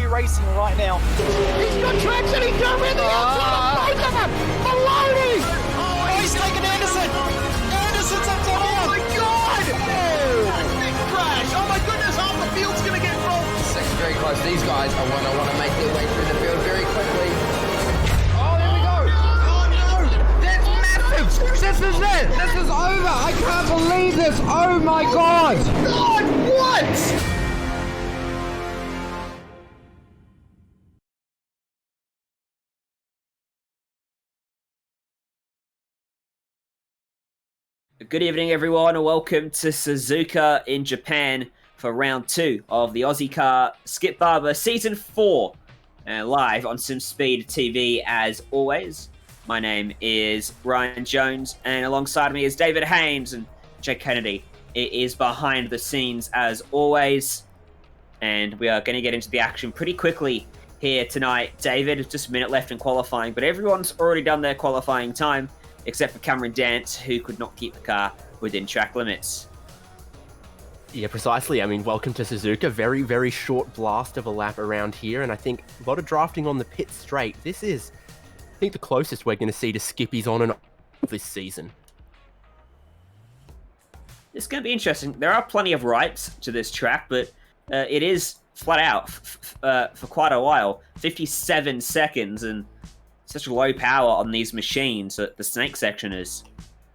racing right now. He's got traction, he's going the outside of both of them! Maloney! Oh, he's taking Anderson! Anderson's up to Oh my God! Big crash! Oh my goodness, half the field's going to get rolled! Second very close. These guys are want to make their way through the field very quickly. Oh, there we go! Oh no! That's massive! This is it! This is over! I can't believe this! Oh my God! God, what? Good evening, everyone, and welcome to Suzuka in Japan for round 2 of the Ozicar Skip Barber Season 4, live on Simspeed TV as always. My name is Ryan Jones, and alongside me is David Haynes and Jake Kennedy. It is behind the scenes as always, and we are going to get into the action pretty quickly here tonight. David, just a minute left in qualifying, but everyone's already done their qualifying time, except for Cameron Dance, who could not keep the car within track limits. Yeah, precisely. I mean, welcome to Suzuka. Very, very short blast of a lap around here, and I think a lot of drafting on the pit straight. This is, I think, the closest we're going to see to Skippies on and off this season. It's going to be interesting. There are plenty of rights to this track, but it is flat out for quite a while. 57 seconds, and such low power on these machines that the snake section is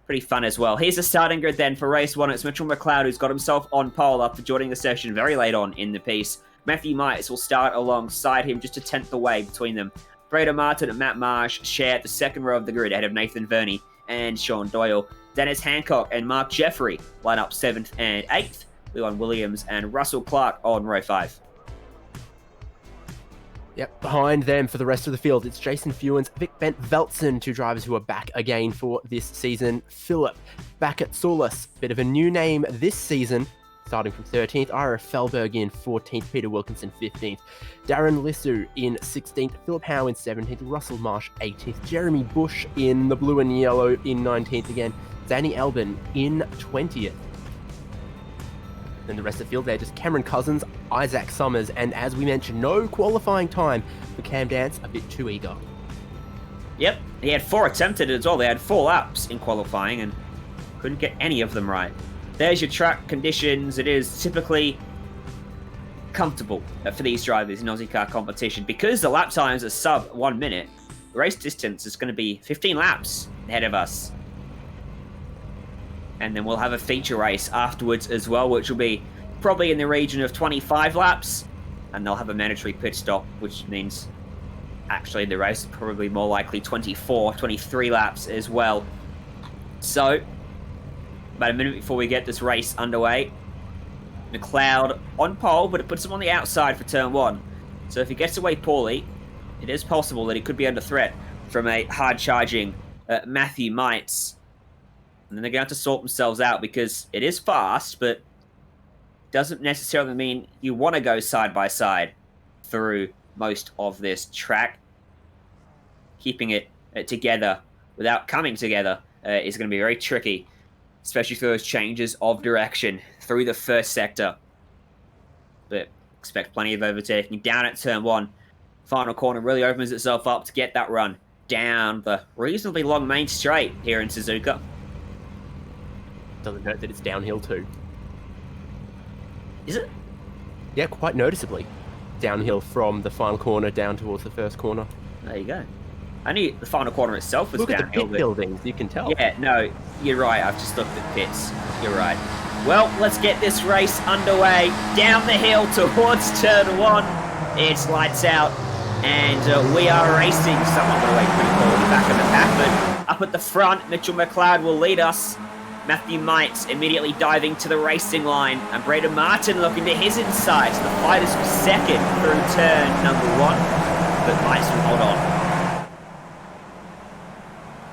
pretty fun as well. Here's the starting grid then for race 1. It's Mitchell McLeod, who's got himself on pole after joining the session very late on in the piece. Matthew Mites will start alongside him, just a tenth away between them. Breda Martin and Matt Marsh share the second row of the grid ahead of Nathan Verney and Sean Doyle. Dennis Hancock and Mark Jeffrey line up 7th and 8th. Leon Williams and Russell Clark on row 5. Yep, behind them for the rest of the field, it's Jason Fewens, Vic Bent Veltson, two drivers who are back again for this season. Philip back at Solus, bit of a new name this season, starting from 13th. Ira Falberg in 14th, Peter Wilkinson 15th, Darren Lissu in 16th, Philip Howe in 17th, Russell Marsh 18th, Jeremy Bush in the blue and yellow in 19th again, Danny Albin in 20th. Then the rest of the field there, just Cameron Cousins, Isaac Summers, and as we mentioned, no qualifying time for Cam Dance, a bit too eager. Yep, he had 4 attempted as well. They had 4 laps in qualifying and couldn't get any of them right. There's your track conditions. It is typically comfortable for these drivers in Aussie car competition. Because the lap times are sub 1 minute, the race distance is going to be 15 laps ahead of us. And then we'll have a feature race afterwards as well, which will be probably in the region of 25 laps. And they'll have a mandatory pit stop, which means actually the race is probably more likely 24, 23 laps as well. So, about a minute before we get this race underway, McLeod on pole, but it puts him on the outside for turn 1. So if he gets away poorly, it is possible that he could be under threat from a hard-charging Matthew Mites. And then they're going to have to sort themselves out because it is fast, but doesn't necessarily mean you want to go side by side through most of this track. Keeping it together without coming together is going to be very tricky, especially for those changes of direction through the first sector. But expect plenty of overtaking down at turn 1. Final corner really opens itself up to get that run down the reasonably long main straight here in Suzuka. Doesn't hurt that it's downhill too. Is it? Yeah, quite noticeably. Downhill from the final corner down towards the first corner. There you go. I knew the final corner itself was Look downhill. at the pit buildings, you can tell. Yeah, no, you're right. I've just looked at pits. You're right. Well, let's get this race underway. Down the hill towards turn 1. It's lights out, and we are racing. Someone got away pretty poorly back in the pack, but up at the front, Mitchell McLeod will lead us. Matthew Mites immediately diving to the racing line, and Breda Martin looking to his inside. So the fight is for second through turn number 1, but Mites will hold on.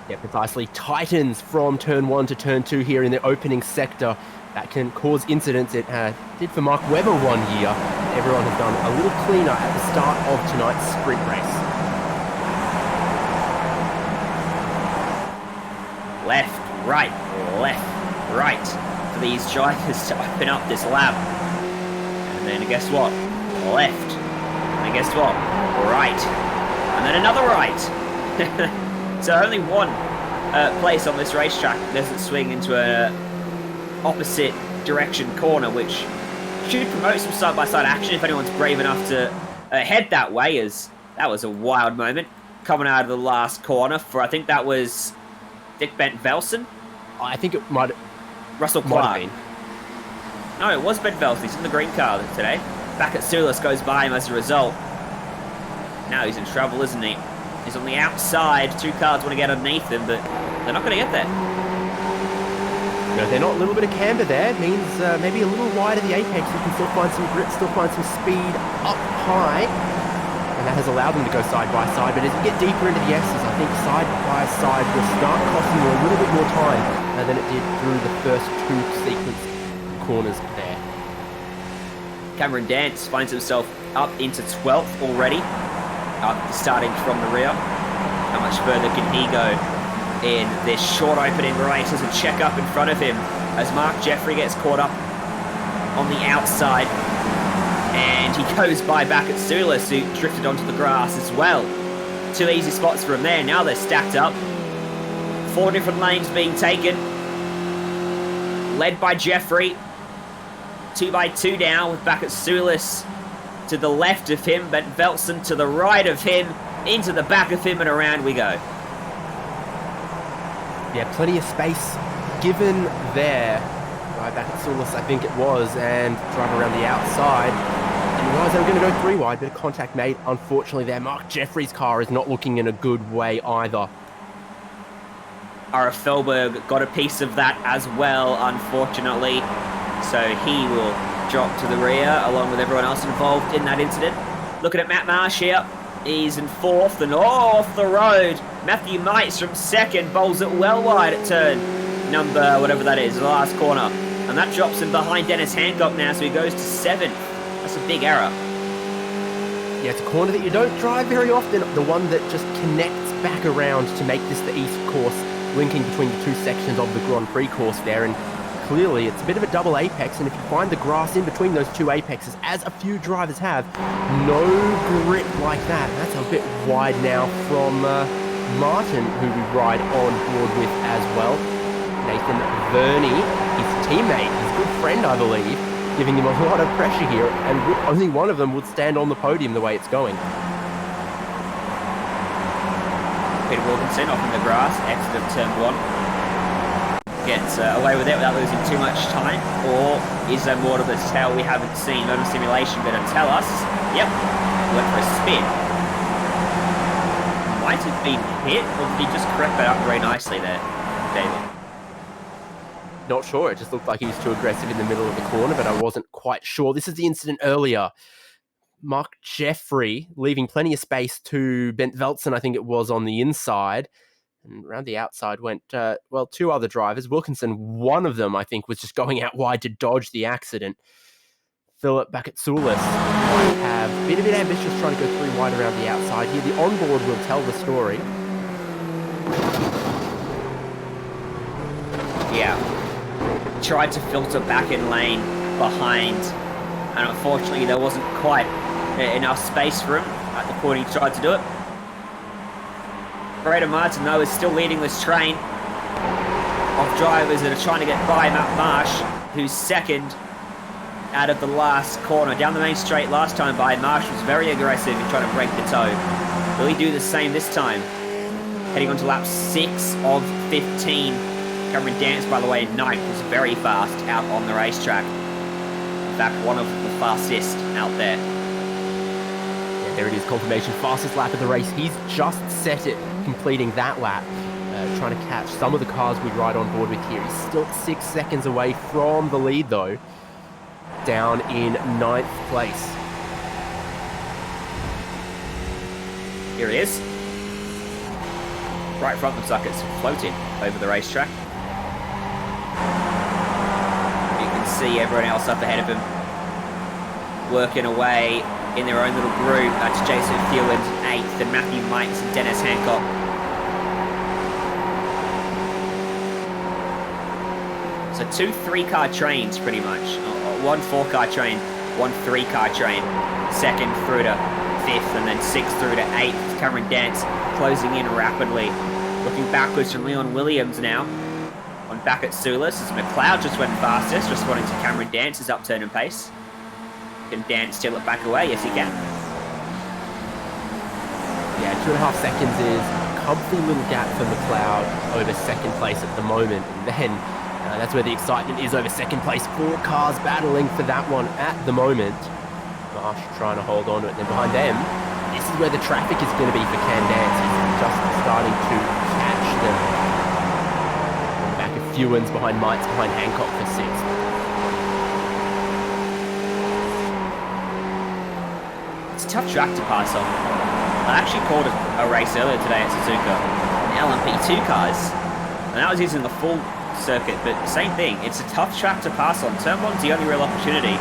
Yeah, precisely. Titans from turn 1 to turn 2 here in the opening sector. That can cause incidents. It did for Mark Webber one year. Everyone has done a little cleaner at the start of tonight's sprint race. Left, right, left, right for these drivers to open up this lap. And then guess what? Left. And guess what? Right. And then another right. So only one place on this racetrack doesn't swing into a opposite direction corner, which should promote some side-by-side action if anyone's brave enough to head that way, as that was a wild moment coming out of the last corner for, I think that was Dick Bent Velson. I think it might Russell might Clark. have been. No, it was Ben Velson. He's in the green car today. Back at Sulis goes by him as a result. Now he's in trouble, isn't he? He's on the outside. Two cars want to get underneath him, but they're not going to get there. No, they're not. A little bit of camber there means maybe a little wide of the apex. You can still find some grip, still find some speed up high. And that has allowed them to go side by side. But as you get deeper into the S's, I think side by side will start costing you a little bit more time than it did through the first two sequence corners there. Cameron Dance finds himself up into 12th already, starting from the rear. How much further can he go in this short opening race? There's a check up in front of him as Mark Jeffrey gets caught up on the outside. And he goes by back at Sulis, who drifted onto the grass as well. Two easy spots for him there. Now they're stacked up. 4 different lanes being taken. Led by Jeffrey. 2 by 2 now with back at Sulis to the left of him, but Velson to the right of him, into the back of him, and around we go. Yeah, plenty of space given there. Right back at Sulis, I think it was, and drive around the outside. Didn't realize they were going to go 3 wide, bit of contact made, unfortunately there. Mark Jeffrey's car is not looking in a good way either. Ira Falberg got a piece of that as well, unfortunately. So he will drop to the rear, along with everyone else involved in that incident. Looking at Matt Marsh here. He's in 4th, and off the road. Matthew Mites from 2nd, bowls it well wide at turn number, whatever that is, the last corner. And that drops him behind Dennis Hancock now, so he goes to 7th. That's a big error. Yeah, it's a corner that you don't drive very often. The one that just connects back around to make this the east course, linking between the 2 sections of the Grand Prix course there. And clearly, it's a bit of a double apex. And if you find the grass in between those 2 apexes, as a few drivers have, no grip like that. That's a bit wide now from Martin, who we ride on board with as well. Nathan Verney, his teammate, his good friend, I believe, giving him a lot of pressure here, and only one of them would stand on the podium the way it's going. Peter Wilkinson off in the grass, exit of turn 1. Gets away with it without losing too much time, or is there more to the tale we haven't seen? Motor simulation better tell us. Yep, went for a spin. Might have been hit, or did he just creep it up very nicely there, David? Not sure, it just looked like he was too aggressive in the middle of the corner, but I wasn't quite sure. This is the incident earlier. Mark Jeffrey leaving plenty of space to Bent Velson, I think it was, on the inside. And around the outside went, 2 other drivers. Wilkinson, one of them, I think, was just going out wide to dodge the accident. Philip back at Sulis might have been a bit ambitious trying to go 3 wide around the outside here. The onboard will tell the story. Yeah. Tried to filter back in lane behind, and unfortunately there wasn't quite enough space for him at the point he tried to do it. Breda Martin, though, is still leading this train of drivers that are trying to get by Matt Marsh, who's 2nd out of the last corner. Down the main straight last time by, Marsh was very aggressive in trying to break the toe. Will he do the same this time? Heading on to lap 6 of 15. Cameron Dance, by the way, in 9th, was very fast out on the racetrack. In fact, one of the fastest out there. Yeah, there it is, confirmation, fastest lap of the race. He's just set it, completing that lap. Trying to catch some of the cars we ride on board with here. He's still 6 seconds away from the lead, though. Down in 9th place. Here he is. Right front looks like it's floating over the racetrack. You can see everyone else up ahead of him working away in their own little group. That's Jason Fewens in 8th, and Matthew Mites and Dennis Hancock. So 2 3-car trains pretty much. 1 4-car train, 1 3-car train. 2nd through to 5th, and then 6th through to 8th. Cameron Dance closing in rapidly. Looking backwards from Leon Williams now. On back at Sulis as McLeod just went fastest, responding to Cameron Dance's upturn in pace. Can Dance steal it back away? Yes, he can. Yeah, 2.5 seconds is a comfy little gap for McLeod over second place at the moment. And then that's where the excitement is over second place. 4 cars battling for that one at the moment. Marsh trying to hold on to it. Then behind them, this is where the traffic is going to be for Cam Dance. He's just starting to catch them. On the back of Fewens, behind Mites, behind Hancock for 6th. It's a tough track to pass on. I actually called a race earlier today at Suzuka in LMP2 cars, and that was using the full circuit, but same thing. It's a tough track to pass on. Turn 1's the only real opportunity,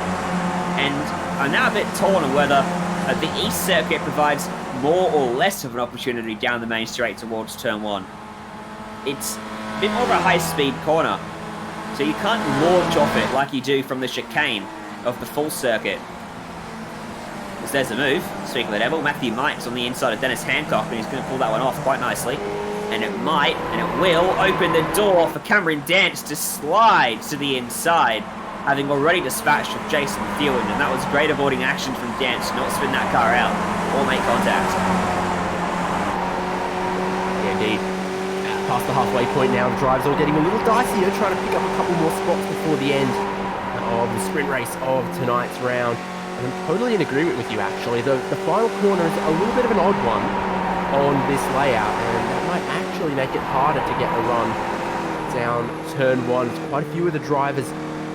and I'm now a bit torn on whether the East circuit provides more or less of an opportunity down the main straight towards Turn 1. It's a bit more of a high-speed corner, so you can't launch off it like you do from the chicane of the full circuit. As there's a move, speaking of the devil, Matthew Mites on the inside of Dennis Hancock, and he's going to pull that one off quite nicely. And it might, and it will, open the door for Cameron Dance to slide to the inside, having already dispatched with Jason Thewen, and that was great avoiding action from Dance to not spin that car out or make contact. Yeah, indeed. Past the halfway point now, the drivers all getting a little dicier, trying to pick up a couple more spots before the end of the sprint race of tonight's round. And I'm totally in agreement with you, actually. The final corner is a little bit of an odd one on this layout, and that might actually make it harder to get a run down Turn 1. Quite a few of the drivers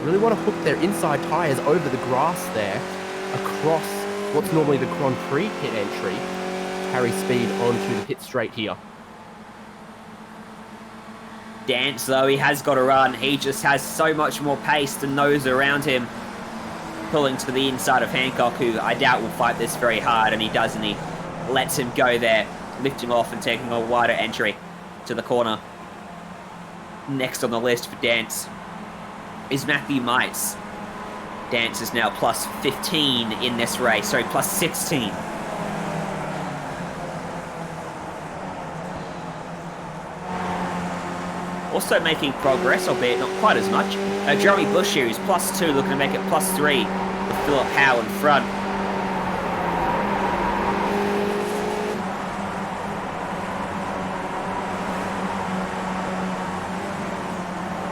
really want to hook their inside tyres over the grass there, across what's normally the Grand Prix pit entry, carry speed onto the pit straight here. Dance, though, he has got a run. He just has so much more pace than those around him. Pulling to the inside of Hancock, who I doubt will fight this very hard, and he does, and he lets him go there, lifting off and taking a wider entry to the corner. Next on the list for Dance is Matthew Mites. Dance is now plus 15 in this race, sorry, plus 16. Also making progress, albeit not quite as much. Jeremy Bush here is plus 2, looking to make it plus 3 with Philip Howe in front.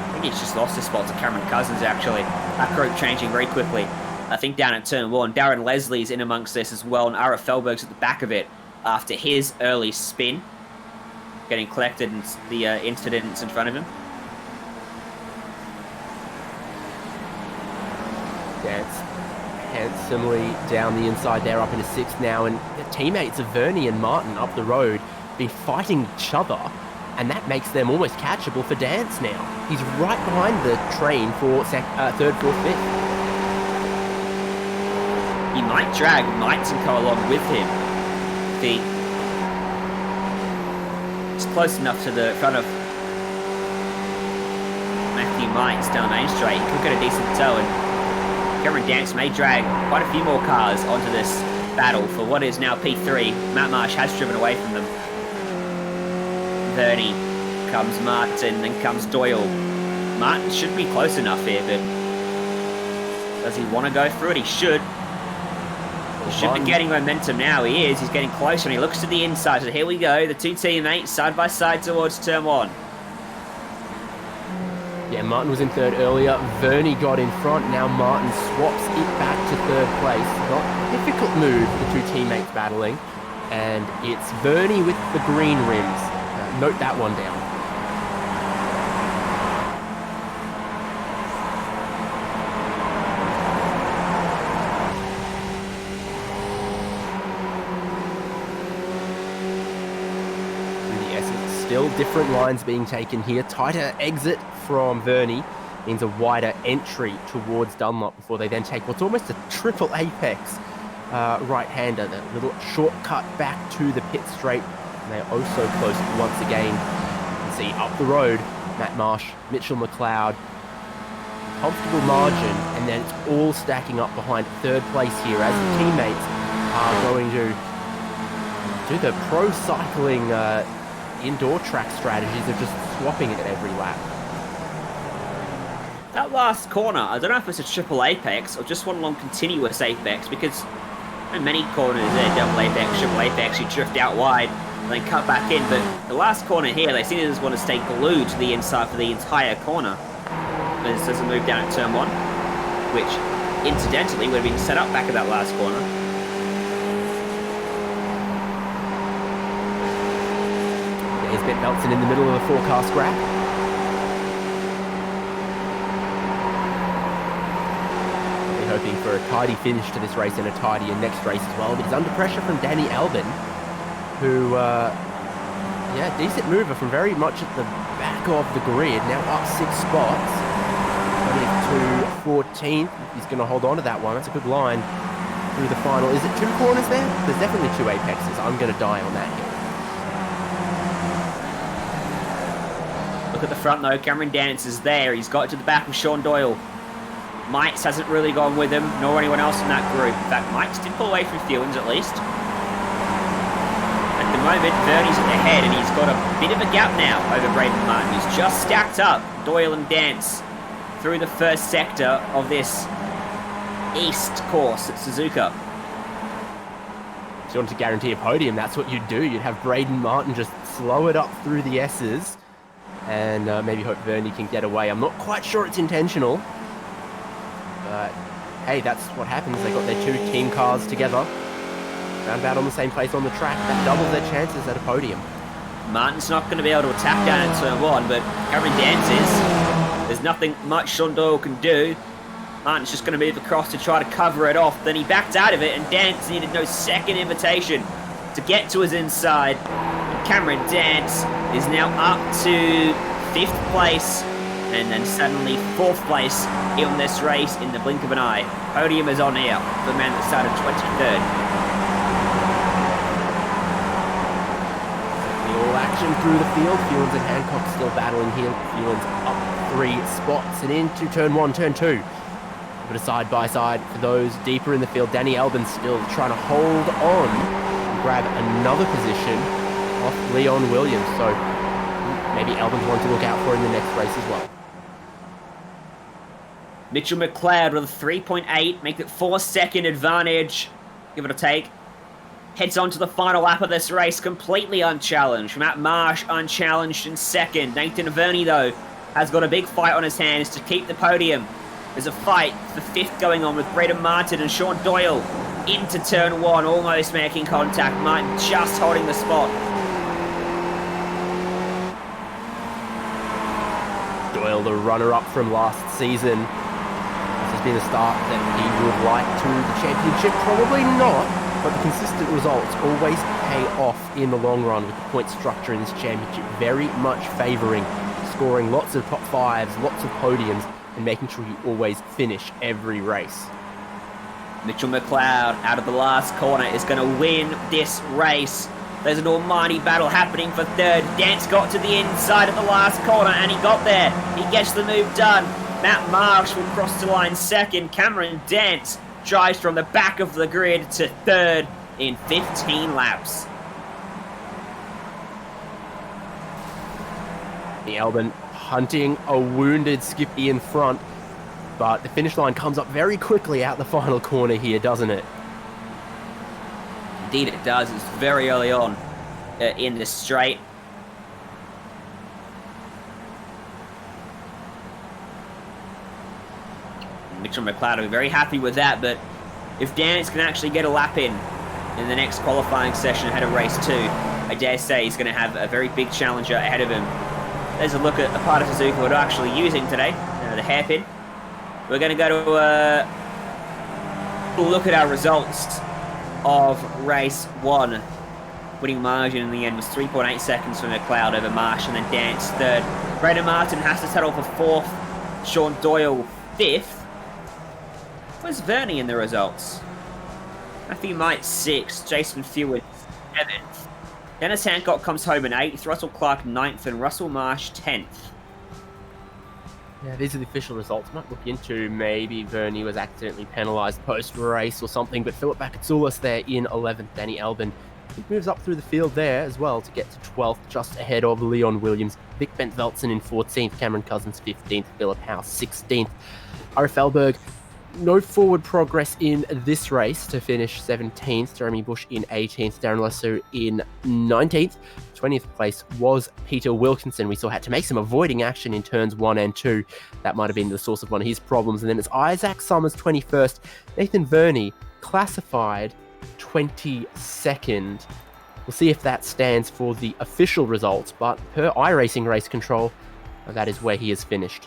I think he's just lost his spot to Cameron Cousins, actually. That group changing very quickly. I think down at Turn 1, Darren Leslie's in amongst this as well, and Ira Falberg's at the back of it after his early spin. Getting collected and the incidents in front of him. Dance handsomely down the inside there, up into 6th now, and the teammates of Vernie and Martin up the road been fighting each other, and that makes them almost catchable for Dance now. He's right behind the train for 3rd, 4th, 5th. He might drag Mites and go along with him. It's close enough to the front of Matthew Mites down the main straight. He could get a decent tow, and Cameron Dance may drag quite a few more cars onto this battle for what is now P3. Matt Marsh has driven away from them. Vernie, comes Martin, then comes Doyle. Martin should be close enough here, but does he want to go through it? He should. He should be getting momentum now. He is. He's getting closer, and he looks to the inside. So here we go. The two teammates side by side towards Turn 1. Yeah, Martin was in 3rd earlier. Vernie got in front. Now Martin swaps it back to 3rd place. Not a difficult move, the two teammates battling. And it's Vernie with the green rims. Note that one down. Still different lines being taken here. Tighter exit from Vernie means a wider entry towards Dunlop before they then take what's almost a triple apex right-hander. That little shortcut back to the pit straight. And they're also close once again. You can see up the road, Matt Marsh, Mitchell McLeod. Comfortable margin, and then it's all stacking up behind 3rd place here as the teammates are going to do the pro cycling indoor track strategies of just swapping it every lap. That last corner, I don't know if it's a triple apex or just one long continuous apex, because in many corners there, double apex, triple apex, you drift out wide and then cut back in, but the last corner here, they seem to just want to stay glued to the inside for the entire corner. As a move down at turn 1, which incidentally would have been set up back at that last corner. There's Ben Belton in the middle of the forecast graph. They're hoping for a tidy finish to this race and a tidier next race as well, but he's under pressure from Danny Albin, who, decent mover from very much at the back of the grid, now up 6 spots. To 14th, he's going to hold on to that one. That's a good line through the final. Is it 2 corners there? There's definitely 2 apexes. I'm going to die on that hill. Look at the front though, Cameron Dance is there. He's got to the back of Sean Doyle. Mites hasn't really gone with him, nor anyone else in that group. In fact, Mites did pull away from Fewens at least. At the moment, Verney's at the head, and he's got a bit of a gap now over Braden Martin. He's just stacked up Doyle and Dance through the first sector of this east course at Suzuka. If you want to guarantee a podium, that's what you'd do. You'd have Braden Martin just slow it up through the S's and maybe hope Verney can get away. I'm not quite sure it's intentional, but hey, that's what happens. They got their 2 team cars together, roundabout on the same place on the track. That doubles their chances at a podium. Martin's not going to be able to attack down in turn 1, but Cameron Dance is. There's nothing much Sean Doyle can do. Martin's just going to move across to try to cover it off. Then he backed out of it, and Dance needed no second invitation to get to his inside. And Cameron Dance is now up to 5th place, and then suddenly 4th place in this race in the blink of an eye. Podium is on here for the man that started 23rd. All action through the field. Fewens and Hancock still battling here. Fewens up 3 spots and into turn 1, turn 2. But a side by side for those deeper in the field. Danny Albin still trying to hold on and grab another position off Leon Williams. So maybe Albin's one to look out for in the next race as well. Mitchell McLeod with a 3.8, make it 4-second advantage, give it a take. Heads on to the final lap of this race, completely unchallenged. Matt Marsh unchallenged in 2nd. Nathan Verney, though, has got a big fight on his hands to keep the podium. There's a fight for 5th going on with Braden Martin and Sean Doyle into turn 1, almost making contact. Martin just holding the spot. Doyle, the runner-up from last season. This has been a start that he would like to the championship. Probably not. But the consistent results always pay off in the long run with the point structure in this championship very much favouring scoring lots of top 5s, lots of podiums, and making sure you always finish every race. Mitchell McLeod out of the last corner is going to win this race. There's an almighty battle happening for 3rd. Dance got to the inside of the last corner and he got there. He gets the move done. Matt Marsh will cross the line 2nd. Cameron Dance drives from the back of the grid to 3rd in 15 laps. The Albin hunting a wounded Skippy in front, but the finish line comes up very quickly out the final corner here, doesn't it? Indeed it does. It's very early on in the straight. Mitchell McLeod will be very happy with that, but if Dance can actually get a lap in the next qualifying session ahead of race 2, I dare say he's going to have a very big challenger ahead of him. There's a look at a part of Suzuka we're actually using today, the hairpin. We're going to go to look at our results of race 1. Winning margin in the end was 3.8 seconds for McLeod over Marsh, and then Dance 3rd. Braden Martin has to settle for 4th. Sean Doyle 5th. Where's Verney in the results? Matthew Might 6th, Jason Fewens 7th. Dennis Hancock comes home in 8th, Russell Clark 9th, and Russell Marsh 10th. Yeah, these are the official results. Might look into maybe Vernie was accidentally penalised post-race or something, but Philip Bakatsulis there in 11th. Danny Albin, he moves up through the field there as well to get to 12th, just ahead of Leon Williams. Vic Bent Veltzen in 14th, Cameron Cousins 15th, Philip House 16th. Ira Falberg, no forward progress in this race to finish 17th. Jeremy Bush in 18th, Darren Lesser in 19th. 20th place was Peter Wilkinson. We saw had to make some avoiding action in turns 1 and 2. That might have been the source of one of his problems. And then it's Isaac Summers 21st, Nathan Verney classified 22nd. We'll see if that stands for the official results, but per iRacing Race Control, that is where he has finished.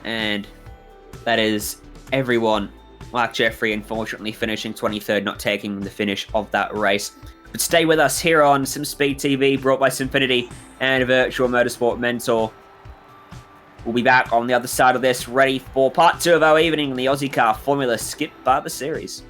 And that is everyone. Mark Jeffrey, unfortunately, finishing 23rd, not taking the finish of that race. But stay with us here on Simspeed TV, brought by Simfinity and Virtual Motorsport Mentor. We'll be back on the other side of this, ready for part 2 of our evening, the Ozicar Formula Skip Barber Series.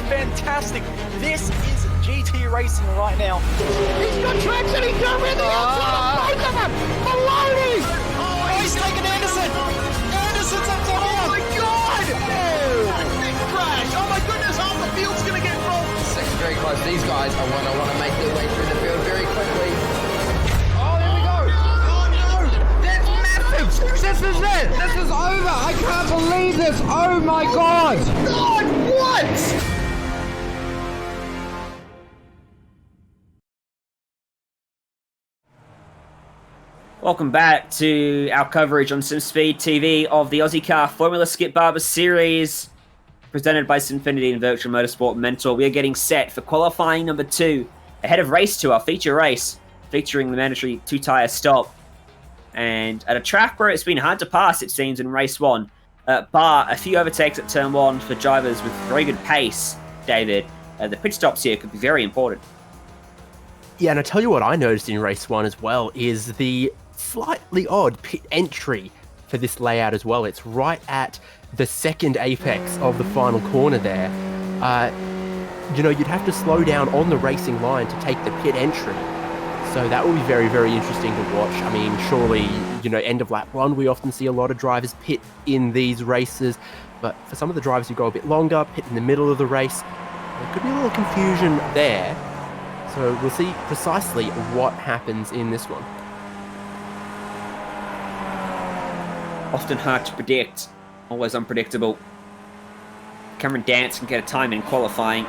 Fantastic. This is GT racing right now. He's got traction, he's got rid of the outside, both of them! Maloney! Oh, he's taking Anderson. Anderson's up top. Oh my God! Oh, big crash. Oh my goodness, half the field's gonna get rolled. Second very close. These guys are want to make their way through the field very quickly. Oh, here we go. Oh no! That's massive. This is it. This is over. I can't believe this. Oh my God! God, what? Welcome back to our coverage on Simspeed TV of the Ozicar Formula Skip Barber Series, presented by Simfinity and Virtual Motorsport Mentor. We are getting set for qualifying number 2, ahead of race 2, our feature race, featuring the mandatory 2-tyre stop. And at a track where it's been hard to pass, it seems, in race 1, bar a few overtakes at turn 1 for drivers with very good pace, David, the pit stops here could be very important. Yeah, and I tell you what I noticed in race 1 as well is the slightly odd pit entry for this layout as well. It's right at the second apex of the final corner there. You'd have to slow down on the racing line to take the pit entry. So that will be very, very interesting to watch. I mean, surely, end of lap one, we often see a lot of drivers pit in these races. But for some of the drivers who go a bit longer, pit in the middle of the race, there could be a little confusion there. So we'll see precisely what happens in this one. Often hard to predict, always unpredictable. Cameron Dance can get a time in qualifying.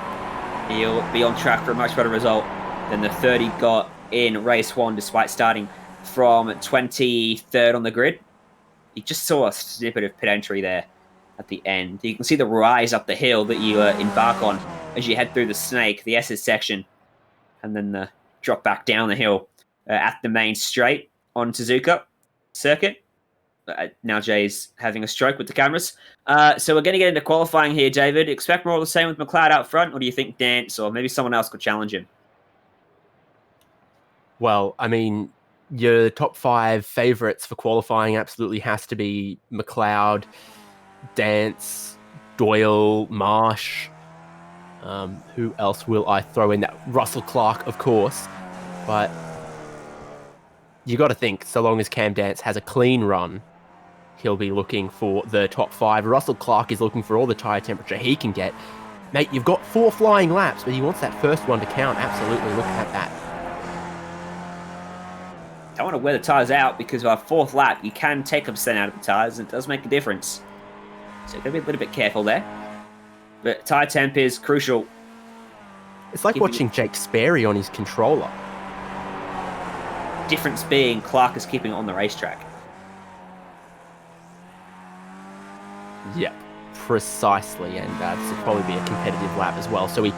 He'll be on track for a much better result than the 3rd he got in race 1, despite starting from 23rd on the grid. You just saw a snippet of pit entry there at the end. You can see the rise up the hill that you embark on as you head through the Snake, the S's section, and then the drop back down the hill at the main straight on Suzuka circuit. Now Jay's having a stroke with the cameras. So we're going to get into qualifying here, David. Expect more of the same with McLeod out front, or do you think Dance or maybe someone else could challenge him? Well, I mean, your top 5 favourites for qualifying absolutely has to be McLeod, Dance, Doyle, Marsh. Who else will I throw in? That Russell Clark, of course. But you got to think, so long as Cam Dance has a clean run, he'll be looking for the top 5. Russell Clark is looking for all the tyre temperature he can get. Mate, you've got 4 flying laps, but he wants that first one to count. Absolutely, look at that. I want to wear the tyres out because of our 4th lap, you can take a percent out of the tyres, and it does make a difference. So got to be a little bit careful there. But tyre temp is crucial. It's like watching Jake Sperry on his controller. Difference being Clark is keeping it on the racetrack. Yep, precisely. And this will probably be a competitive lap as well. So he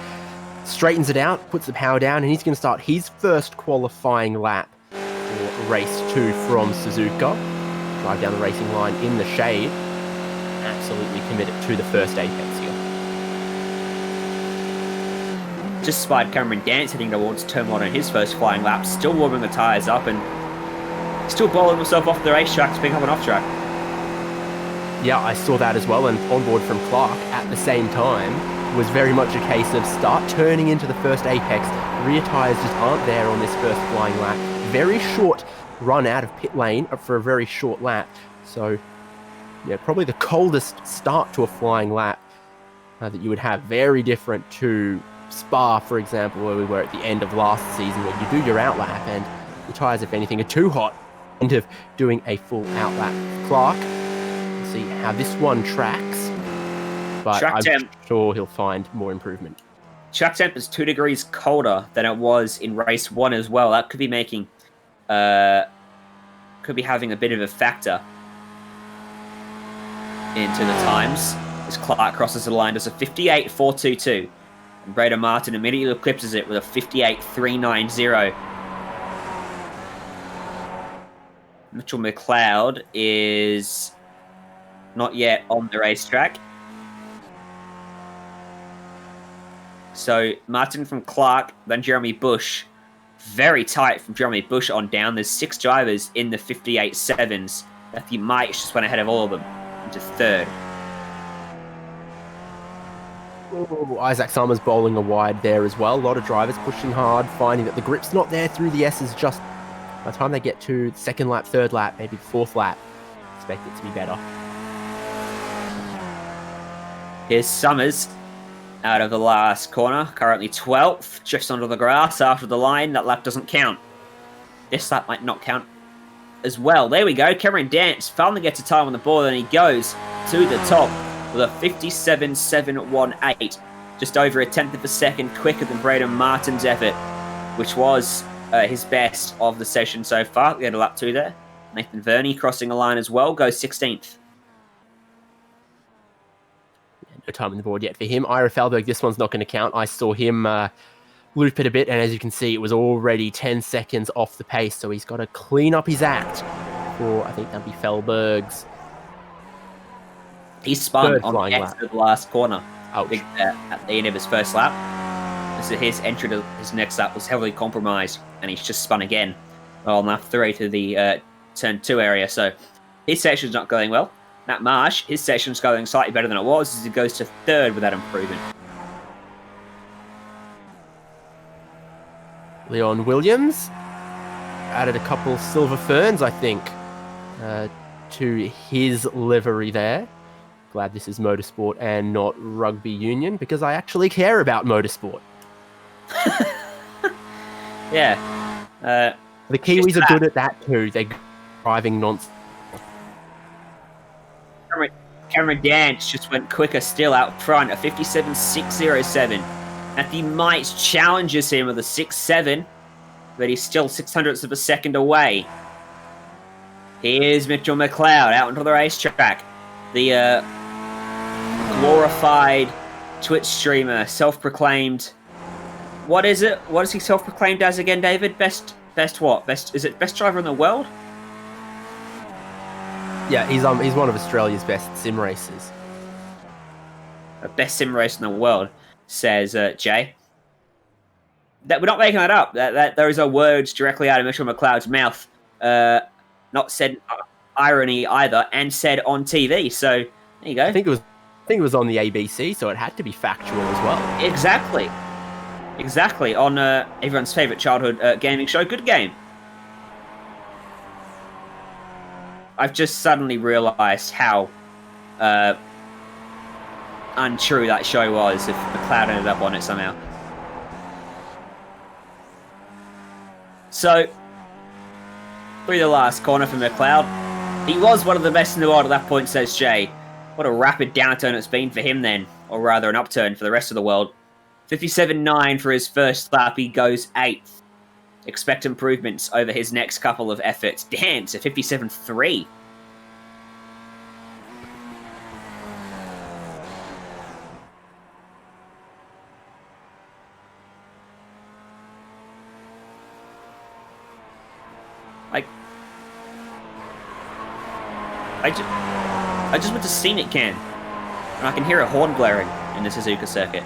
straightens it out, puts the power down, and he's going to start his first qualifying lap for race 2 from Suzuka. Drive down the racing line in the shade. Absolutely committed to the first apex here. Just spied Cameron Dance heading towards turn 1 in his first flying lap, still warming the tyres up and still bowling himself off the racetrack to pick up an off track. Yeah, I saw that as well, and onboard from Clark at the same time was very much a case of start turning into the first apex. Rear tyres just aren't there on this first flying lap. Very short run out of pit lane for a very short lap. So, yeah, probably the coldest start to a flying lap that you would have. Very different to Spa, for example, where we were at the end of last season, where you do your outlap and your tyres, if anything, are too hot. End of doing a full outlap. Clark, we'll see how this one tracks, but I'm sure he'll find more improvement. Track temp is 2 degrees colder than it was in race 1 as well. That could be making, could be having a bit of a factor into the times. As Clark crosses the line, does a 58.422. And Braden Martin immediately eclipses it with a 58.390. Mitchell McLeod is not yet on the racetrack. So Martin from Clark, then Jeremy Bush. Very tight from Jeremy Bush on down. There's 6 drivers in the 58.7s. Matthew Mike just went ahead of all of them into 3rd. Ooh, Isaac Summers bowling a wide there as well. A lot of drivers pushing hard, finding that the grip's not there through the S's. Just by the time they get to the 2nd lap, 3rd lap, maybe 4th lap, expect it to be better. Here's Summers out of the last corner, currently 12th, just onto the grass after the line. That lap doesn't count. This lap might not count as well. There we go. Cameron Dance finally gets a time on the board, and he goes to the top with a 57.718, just over a 10th of a second quicker than Braden Martin's effort, which was his best of the session so far. We had a lap 2 there. Nathan Verney crossing the line as well, goes 16th. No time on the board yet for him. Ira Falberg, this one's not going to count. I saw him loop it a bit, and as you can see, it was already 10 seconds off the pace, so he's got to clean up his act for, I think that'd be Falberg's. He spun on the exit of the last corner at the end of his first lap. So his entry to his next lap was heavily compromised, and he's just spun again on lap 3 to the turn 2 area. So his session's not going well. Matt Marsh, his session's going slightly better than it was as he goes to 3rd with that improvement. Leon Williams added a couple silver ferns, I think, to his livery there. Glad this is motorsport and not rugby union, because I actually care about motorsport. Yeah. The Kiwis are good at that too. They're driving nonsense. Cameron Dance just went quicker still out front, a 57.607. Matthew Mites challenges him with a 6.7, but he's still 600ths of a second away. Here's Mitchell McLeod out onto the racetrack. The glorified Twitch streamer, self-proclaimed. What is it? What is he self-proclaimed as again, David? Best what? Is it best driver in the world? Yeah, he's one of Australia's best sim racers. Best sim racer in the world, says Jay. That we're not making that up. That those are words directly out of Mitchell McLeod's mouth. Not said irony either, and said on TV. So there you go. I think it was on the ABC, so it had to be factual as well. Exactly. On everyone's favorite childhood gaming show, Good Game. I've just suddenly realised how untrue that show was if McLeod ended up on it somehow. So, through the last corner for McLeod. He was one of the best in the world at that point, says Jay. What a rapid downturn it's been for him then, or rather an upturn for the rest of the world. 57.9 for his first lap, he goes 8th. Expect improvements over his next couple of efforts. Dance at 57.3. I just went to Scenic Can, and I can hear a horn blaring in the Suzuka circuit.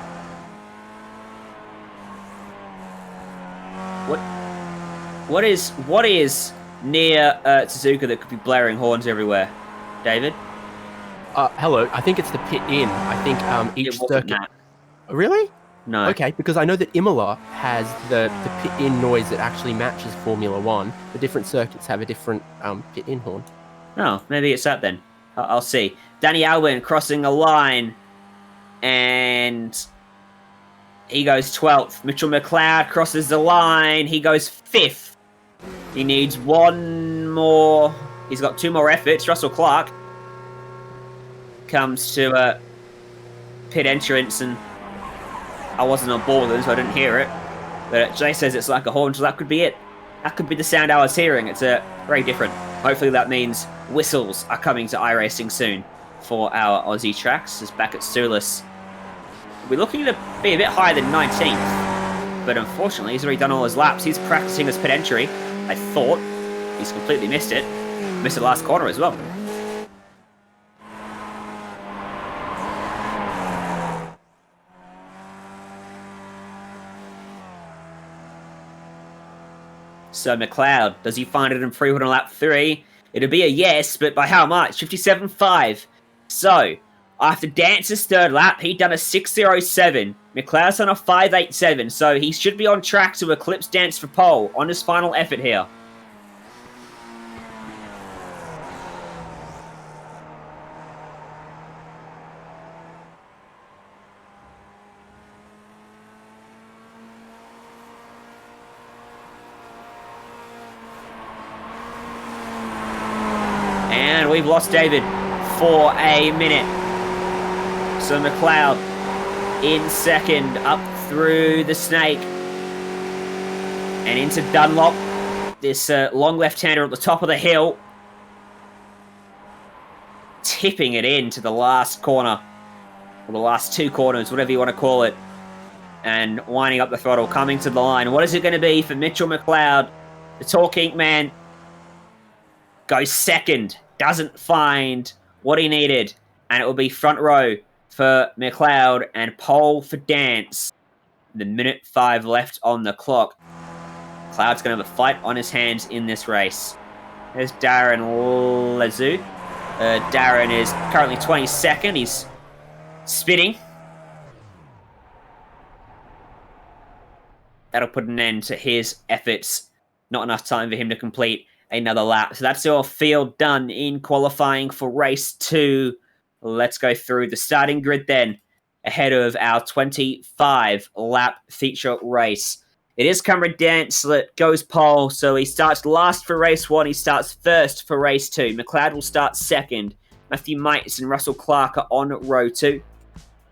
What is near Suzuka that could be blaring horns everywhere, David? Hello, I think it's the pit in. I think each circuit. That. Really? No. Okay, because I know that Imola has the pit in noise that actually matches Formula One. The different circuits have a different pit in horn. Oh, maybe it's that then. I'll see. Danny Alwyn crossing a line, and he goes 12th. Mitchell McLeod crosses the line. He goes 5th. He needs one more. He's got 2 more efforts. Russell Clark comes to pit entrance, and I wasn't on board with him, so I didn't hear it. But Jay says it's like a horn, so that could be it. That could be the sound I was hearing. It's very different. Hopefully that means whistles are coming to iRacing soon for our Aussie tracks. As back at Sulis, we're looking to be a bit higher than 19th, but unfortunately he's already done all his laps. He's practicing his pit entry. I thought he's completely missed it. Missed the last corner as well. So McLeod, does he find it improvement on lap 3? It'll be a yes, but by how much? 57.5. So, after Dance's third lap, he'd done a 6.07. McLeod's on a 5.87, so he should be on track to eclipse Dance for pole on his final effort here. And we've lost David for a minute. So McLeod in second, up through the Snake and into Dunlop. This long left-hander at the top of the hill, tipping it into the last corner, or the last 2 corners, whatever you want to call it, and winding up the throttle, coming to the line. What is it going to be for Mitchell McLeod? The Torque Inc. man goes second, doesn't find what he needed, and it will be front row for McLeod and pole for Dance. The minute 5 left on the clock. McLeod's going to have a fight on his hands in this race. There's Darren Lezu. Darren is currently 22nd. He's spitting. That'll put an end to his efforts Not enough time for him to complete another lap. So that's our field done in qualifying for race 2. Let's go through the starting grid then, ahead of our 25-lap feature race. It is Cameron Dance that goes pole, so he starts last for race 1, he starts first for race 2. McLeod will start second. Matthew Mites and Russell Clark are on row 2.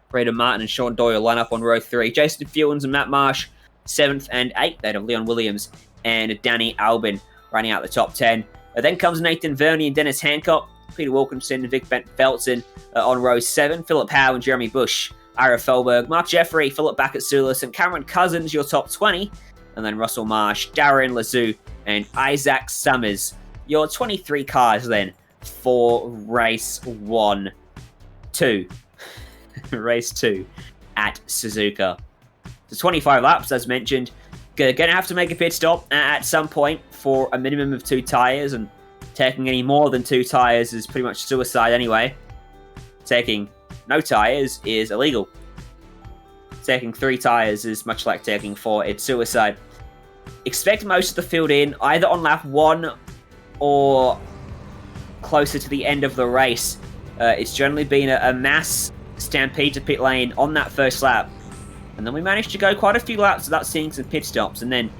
Braden Martin and Sean Doyle line up on row 3. Jason Fewens and Matt Marsh, 7th and 8th. That of Leon Williams and Danny Albin running out the top 10. Then comes Nathan Verney and Dennis Hancock. Peter Wilkinson and Vic Felton on row 7. Philip Howe and Jeremy Bush. Ira Falberg, Mark Jeffrey, Philip Backett-Sulis, and Cameron Cousins, your top 20. And then Russell Marsh, Darren Lazou, and Isaac Summers. Your 23 cars then for race 2. Race 2 at Suzuka. So 25 laps, as mentioned. Going to have to make a pit stop at some point for a minimum of 2 tyres, and taking any more than 2 tyres is pretty much suicide anyway. Taking no tyres is illegal. Taking 3 tyres is much like taking 4. It's suicide. Expect most of the field in either on lap 1 or closer to the end of the race. It's generally been a mass stampede to pit lane on that first lap. And then we managed to go quite a few laps without seeing some pit stops. And then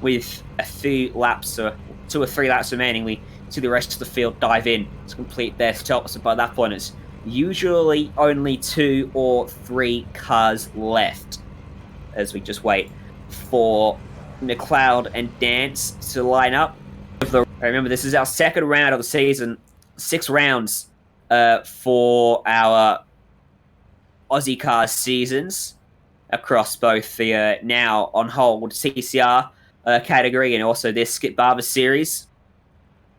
with a few laps, or 2 or 3 laps remaining, we see the rest of the field dive in to complete their stops. And by that point, it's usually only 2 or 3 cars left as we just wait for McLeod and Dance to line up. Remember, this is our second round of the season. 6 rounds for our Ozicar seasons across both the now on hold CCR category and also this Skip Barber Series.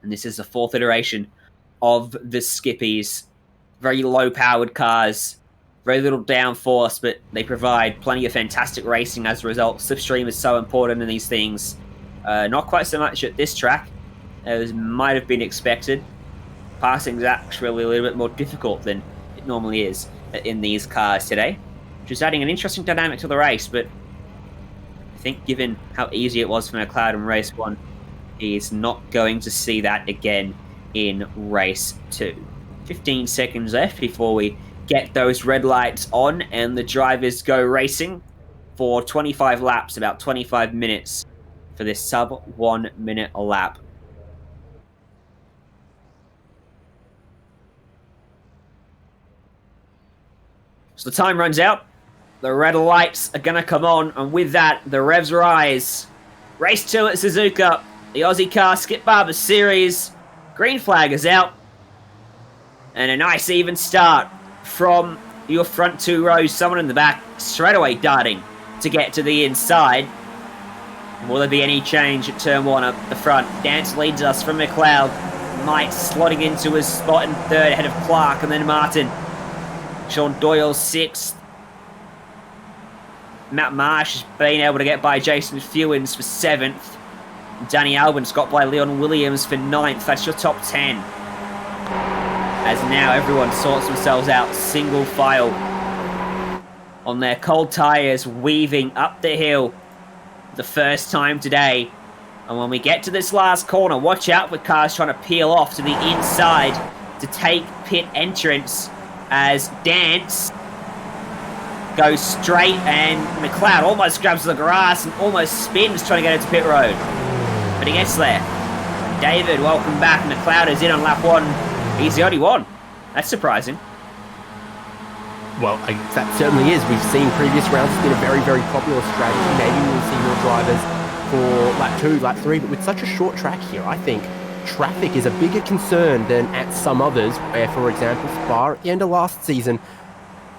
And this is the 4th iteration of the Skippies. Very low-powered cars, very little downforce, but they provide plenty of fantastic racing as a result. Slipstream is so important in these things. Not quite so much at this track, as might have been expected. Passing is actually a little bit more difficult than it normally is in these cars today, which is adding an interesting dynamic to the race, but I think given how easy it was for McLeod in race 1, he's not going to see that again in race 2. 15 seconds left before we get those red lights on and the drivers go racing for 25 laps, about 25 minutes for this sub 1 minute a lap. So the time runs out, the red lights are going to come on, and with that, the revs rise. Race 2 at Suzuka, the Ozicar Skip Barber Series. Green flag is out. And a nice even start from your front 2 rows. Someone in the back straight away darting to get to the inside. Will there be any change at turn 1 up the front? Dance leads us from McLeod. Might slotting into his spot in 3rd ahead of Clark and then Martin. Sean Doyle 6th. Matt Marsh has been able to get by Jason Fewens for 7th. Danny Albin's got by Leon Williams for 9th. That's your top 10. As now everyone sorts themselves out single file on their cold tyres, weaving up the hill the first time today. And when we get to this last corner, watch out for cars trying to peel off to the inside to take pit entrance as Dance goes straight and McLeod almost grabs the grass and almost spins trying to get into pit road. But he gets there. David, welcome back. McLeod is in on lap 1. He's the only one. That's surprising. Well, that certainly is. We've seen previous rounds. It's been a very, very popular strategy. Maybe we'll see more drivers for lap 2, lap 3. But with such a short track here, I think traffic is a bigger concern than at some others, where, for example, Spa at the end of last season,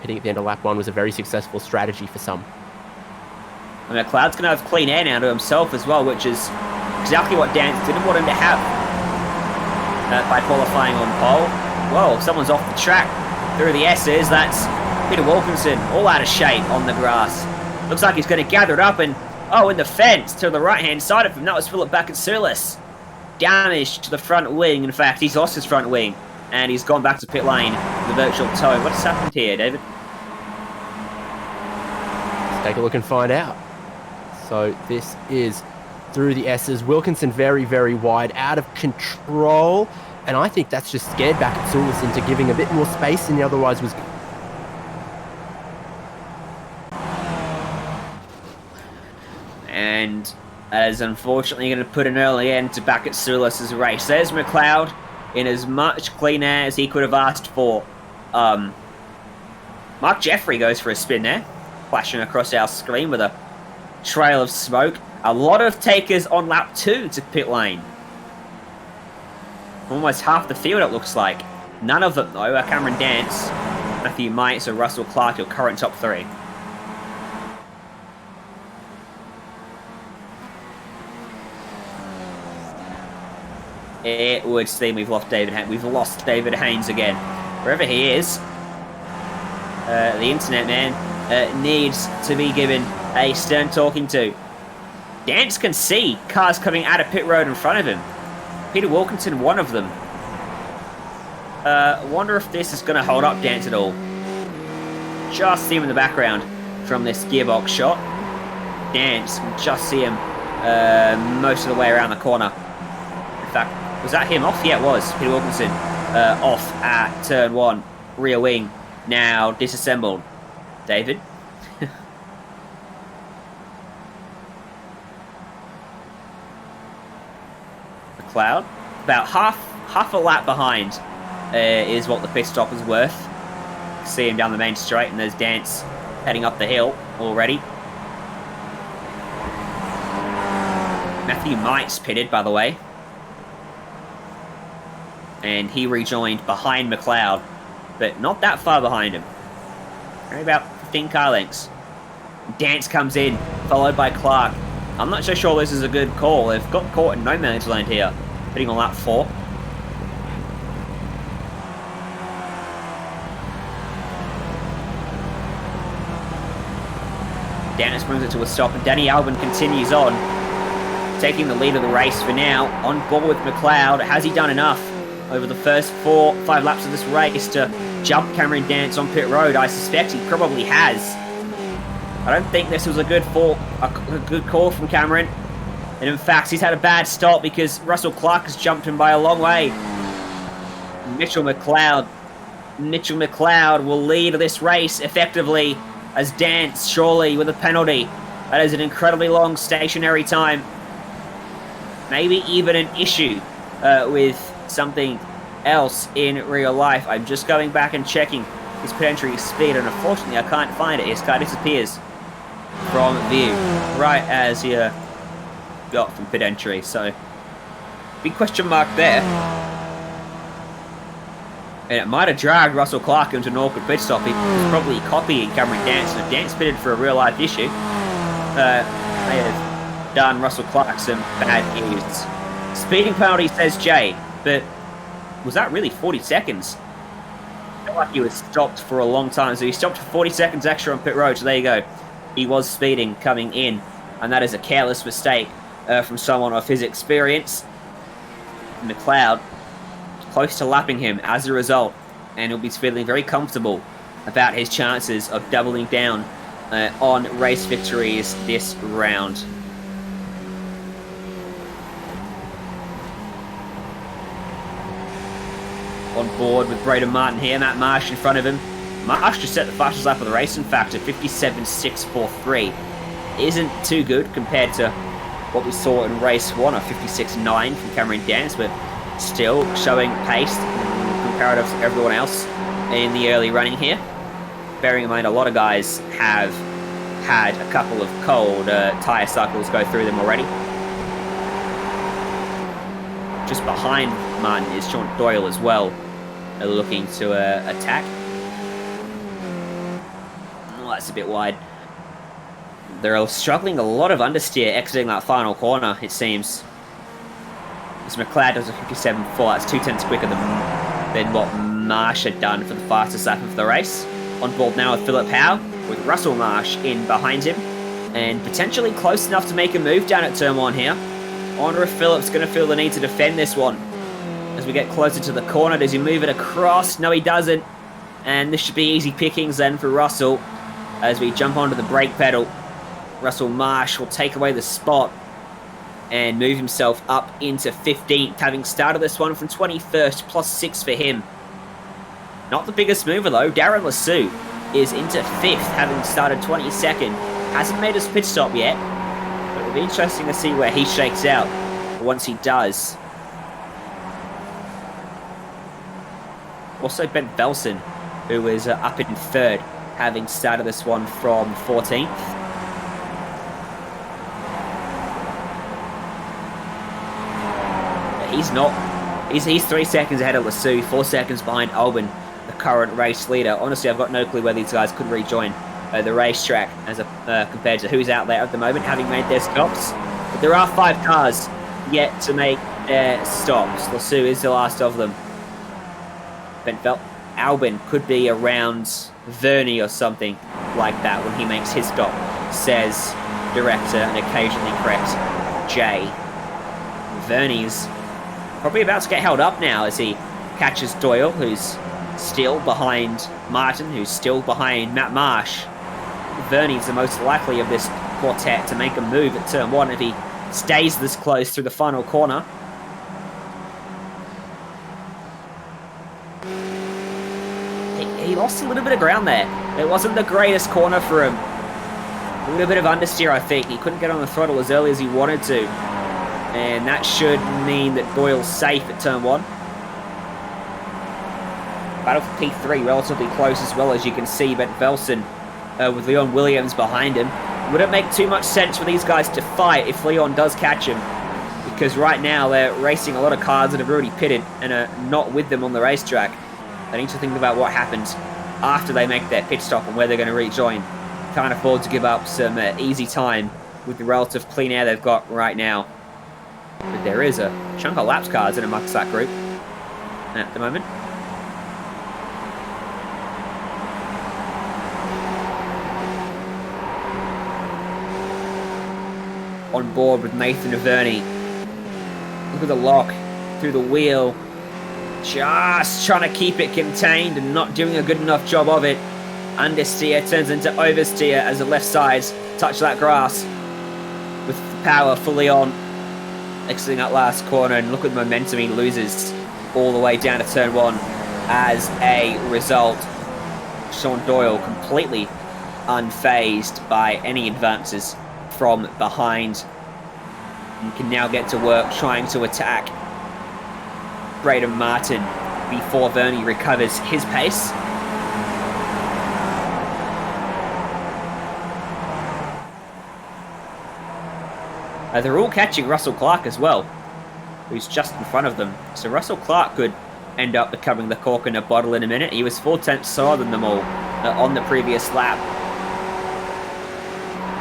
pitting at the end of lap 1 was a very successful strategy for some. And McLeod's going to have clean air now to himself as well, which is exactly what Dance didn't want him to have by qualifying on pole. Well, someone's off the track through the S's. That's Peter Wilkinson, all out of shape on the grass. Looks like he's going to gather it up and, in the fence to the right-hand side of him. That was Philip Backett-Sulis. Damage to the front wing. In fact, he's lost his front wing. And he's gone back to pit lane, the virtual toe. What's happened here, David? Let's take a look and find out. So this is through the S's. Wilkinson very, very wide, out of control. And I think that's just scared back at Sulis into giving a bit more space than he otherwise was. And that is unfortunately going to put an early end to back at Sulis' race. There's McLeod in as much clean air as he could have asked for. Mark Jeffrey goes for a spin there, flashing across our screen with a trail of smoke. A lot of takers on lap 2 to pit lane. Almost half the field, it looks like. None of them, though, are Cameron Dance, Matthew Mites, or Russell Clark, your current top 3. It would seem we've lost David Haynes again. Wherever he is, the internet man needs to be given a stern talking to. Dance can see cars coming out of pit road in front of him. Peter Wilkinson, one of them. Wonder if this is going to hold up Dance at all. Just see him in the background from this gearbox shot. Dance, just see him most of the way around the corner. In fact, was that him off? Yeah, it was. Peter Wilkinson off at turn 1. Rear wing now disassembled. David? McLeod, about half a lap behind is what the pit stop is worth. See him down the main straight, and there's Dance heading up the hill already. Matthew Mites pitted, by the way, and he rejoined behind McLeod, but not that far behind him. Only about 15 car lengths. Dance comes in, followed by Clark. I'm not so sure this is a good call. They've got caught in no man's land here, hitting on lap 4. Dennis brings it to a stop, and Danny Albin continues on, taking the lead of the race for now. On board with McLeod. Has he done enough over the first 4-5 laps of this race to jump Cameron Dance on pit road? I suspect he probably has. I don't think this was a good call from Cameron. And in fact, he's had a bad stop because Russell Clark has jumped him by a long way. Mitchell McLeod will lead this race effectively as Dance, surely, with a penalty. That is an incredibly long stationary time. Maybe even an issue with something else in real life. I'm just going back and checking his pit entry speed, and unfortunately I can't find it. His car disappears from view right as he got from pit entry, so big question mark there. And it might have dragged Russell Clark into an awkward pit stop. He was probably copying Cameron Dance, and if Dance pitted for a real life issue, may have done Russell Clark some bad news. Speeding penalty, says Jay, but was that really 40 seconds? I feel like he was stopped for a long time, so he stopped for 40 seconds extra on pit road, so there you go. He was speeding coming in, and that is a careless mistake from someone of his experience. McLeod close to lapping him as a result, and he'll be feeling very comfortable about his chances of doubling down on race victories this round. On board with Braden Martin here, Matt Marsh in front of him. Marsh just set the fastest lap of the race, in fact, at 57.643. Isn't too good compared to what we saw in race 1 of 56.9 from Cameron Dance, but still showing pace comparative to everyone else in the early running here. Bearing in mind, a lot of guys have had a couple of cold tyre cycles go through them already. Just behind Martin is Sean Doyle as well, looking to attack. Oh, that's a bit wide. They're struggling a lot of understeer exiting that final corner, it seems. As McLeod does a 57.4, that's 2/10 quicker than what Marsh had done for the fastest lap of the race. On board now with Philip Howe, with Russell Marsh in behind him, and potentially close enough to make a move down at turn 1 here. I wonder if Philip's going to feel the need to defend this one. As we get closer to the corner, does he move it across? No, he doesn't. And this should be easy pickings then for Russell. As we jump onto the brake pedal, Russell Marsh will take away the spot. and move himself up into 15th, having started this one from 21st, +6 for him. Not the biggest mover though. Darren Lassou is into 5th, having started 22nd. Hasn't made his pit stop yet, but it'll be interesting to see where he shakes out once he does. Also Ben Belson, who is up in 3rd, having started this one from 14th. He's not. He's 3 seconds ahead of Lassou, 4 seconds behind Albin, the current race leader. Honestly, I've got no clue where these guys could rejoin the racetrack as compared to who's out there at the moment, having made their stops. But there are 5 cars yet to make their stops. Lassou is the last of them. Albin could be around Vernie or something like that when he makes his stop, says director and occasionally corrects Jay. Vernie's probably about to get held up now as he catches Doyle, who's still behind Martin, who's still behind Matt Marsh. Vernie's the most likely of this quartet to make a move at turn 1 if he stays this close through the final corner. He lost a little bit of ground there. It wasn't the greatest corner for him. A little bit of understeer, I think. He couldn't get on the throttle as early as he wanted to. And that should mean that Doyle's safe at turn 1. Battle for P3 relatively close as well, as you can see. Ben Velson with Leon Williams behind him. Wouldn't make too much sense for these guys to fight if Leon does catch him, because right now they're racing a lot of cars that have already pitted and are not with them on the racetrack. They need to think about what happens after they make their pit stop and where they're going to rejoin. Can't afford to give up some easy time with the relative clean air they've got right now. But there is a chunk of laps cars in amongst that group at the moment. On board with Nathan Vernie. Look at the lock through the wheel. Just trying to keep it contained and not doing a good enough job of it. Understeer turns into oversteer as the left sides touch that grass. With the power fully on. Exiting that last corner, and look at the momentum he loses all the way down to turn 1 as a result. Sean Doyle completely unfazed by any advances from behind. And can now get to work trying to attack Braden Martin before Vernie recovers his pace. They're all catching Russell Clark as well, who's just in front of them. So Russell Clark could end up becoming the cork in a bottle in a minute. He was 4/10 slower than them all on the previous lap.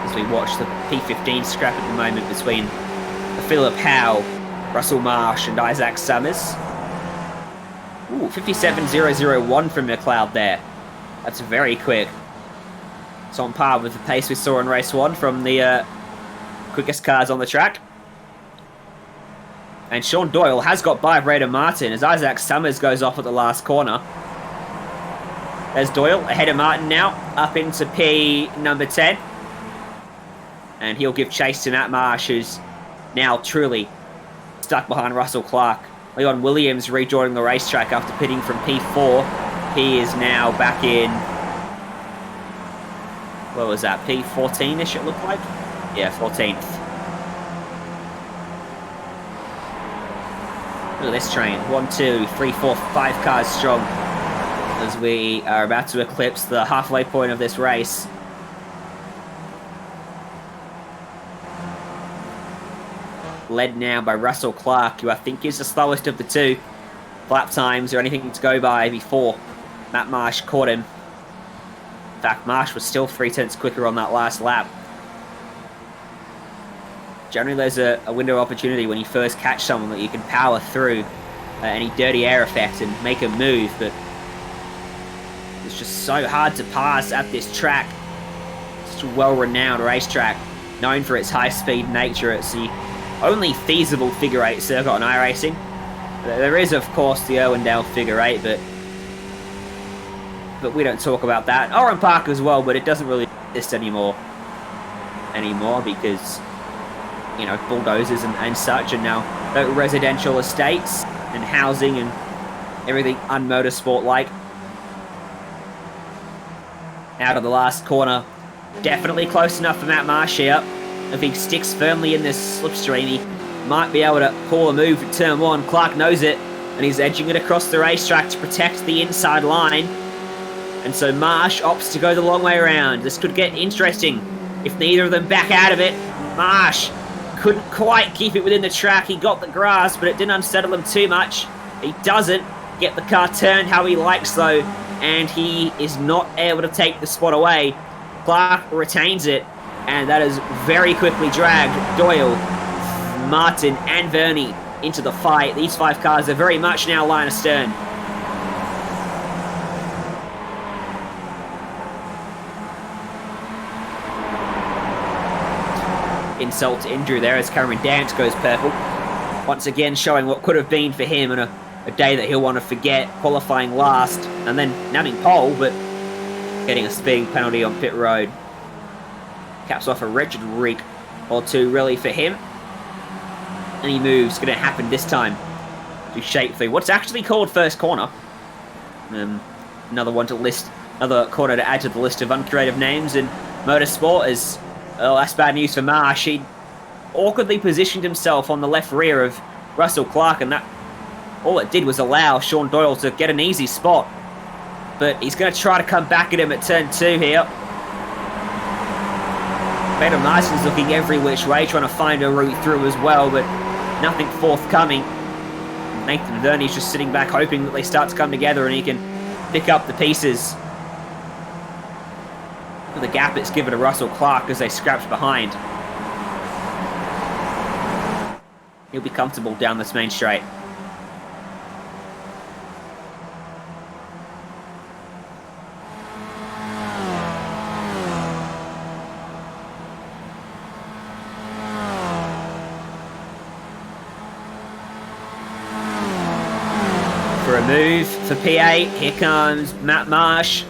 As we watch the P15 scrap at the moment between Philip Howe, Russell Marsh and Isaac Summers. Ooh, 57.001 from McLeod there. That's very quick. It's on par with the pace we saw in race 1 from the quickest cars on the track. And Sean Doyle has got by Braden Martin as Isaac Summers goes off at the last corner. There's Doyle ahead of Martin now, up into P number 10. And he'll give chase to Matt Marsh, who's now truly stuck behind Russell Clark. Leon Williams rejoining the racetrack after pitting from P4. He is now back in... what was that? P14-ish it looked like? Yeah, 14th. Look at this train. 1, 2, 3, 4, 5 cars strong as we are about to eclipse the halfway point of this race. Led now by Russell Clark, who I think is the slowest of the two. Lap times or anything to go by before Matt Marsh caught him. In fact, Marsh was still 3/10 quicker on that last lap. Generally, there's a window of opportunity when you first catch someone that you can power through any dirty air effect and make a move, but it's just so hard to pass at this track. It's a well-renowned racetrack, known for its high-speed nature. It's the only feasible figure 8 circuit on iRacing. There is, of course, the Irwindale figure 8, but we don't talk about that. Oran Park as well, but it doesn't really exist anymore because you know, bulldozers and such, and now residential estates and housing and everything unmotorsport-like. Out of the last corner. Definitely close enough for Matt Marsh here. If he sticks firmly in this slipstream, he might be able to pull a move at turn 1. Clark knows it, and he's edging it across the racetrack to protect the inside line. And so Marsh opts to go the long way around. This could get interesting if neither of them back out of it. Marsh couldn't quite keep it within the track. He got the grass, but it didn't unsettle him too much. He doesn't get the car turned how he likes, though, and he is not able to take the spot away. Clark retains it, and that has very quickly dragged Doyle, Martin, and Verney into the fight. These 5 cars are very much now line astern. Insult to injury there as Cameron Dance goes purple. Once again showing what could have been for him on a day that he'll want to forget, qualifying last and then nabbing pole, but getting a speeding penalty on pit road. Caps off a wretched rig or two really for him. Any moves going to happen this time to shape through what's actually called first corner. Another one to list, another corner to add to the list of uncreative names in motorsport is, well, that's bad news for Marsh. He awkwardly positioned himself on the left rear of Russell Clark, and that all it did was allow Sean Doyle to get an easy spot. But he's going to try to come back at him at turn 2 here. Peter Martin's looking every which way, trying to find a route through as well, but nothing forthcoming. Nathan Verney's just sitting back hoping that they start to come together and he can pick up the pieces. The gap it's given to Russell Clark as they scrapped behind. He'll be comfortable down this main straight. For a move for PA, here comes Matt Marsh.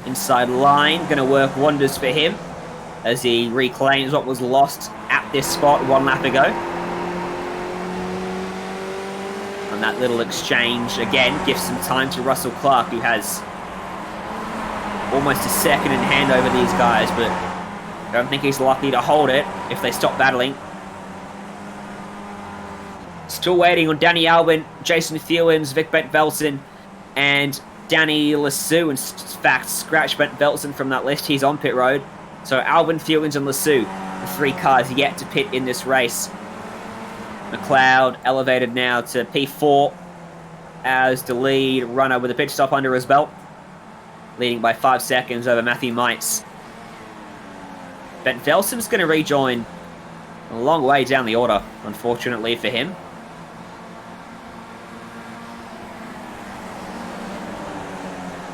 Inside line, going to work wonders for him as he reclaims what was lost at this spot 1 lap ago. And that little exchange, again, gives some time to Russell Clark, who has almost a second in hand over these guys, but I don't think he's likely to hold it if they stop battling. Still waiting on Danny Albin, Jason Fewens, Vic Bent-Velsen, and Danny Lassou. In fact, scratch Bent-Velsen from that list. He's on pit road. So Albin, Fewens, and Lassou, the 3 cars yet to pit in this race. McLeod elevated now to P4 as the lead runner with a pit stop under his belt, leading by 5 seconds over Matthew Mites. Bent-Velsen's going to rejoin a long way down the order, unfortunately for him.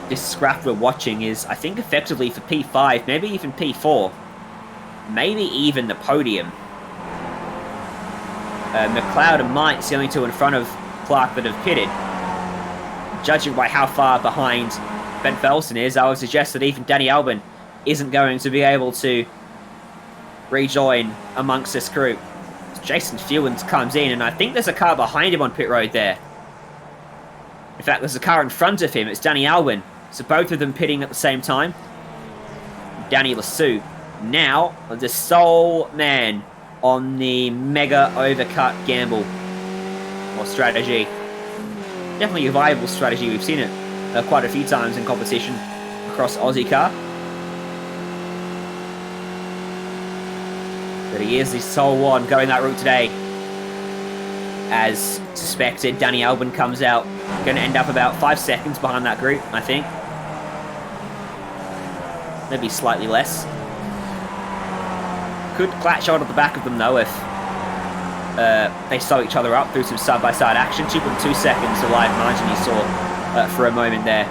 This scrap we're watching is, I think, effectively for P5, maybe even P4. Maybe even the podium. McLeod and Mites, the only 2 in front of Clark that have pitted. Judging by how far behind Bent-Velsen is, I would suggest that even Danny Albin isn't going to be able to rejoin amongst this group. Jason Fewens comes in, and I think there's a car behind him on pit road there. In fact, there's a car in front of him. It's Danny Albin. So both of them pitting at the same time. Danny Lassou now the sole man on the mega overcut gamble or strategy. Definitely a viable strategy. We've seen it quite a few times in competition across Ozicar. But he is the sole one going that route today. As suspected, Danny Albin comes out. Going to end up about 5 seconds behind that group, I think. Maybe slightly less. Could clutch out at the back of them, though, if they sew each other up through some side-by-side action. 2.2 seconds to live margin you saw for a moment there.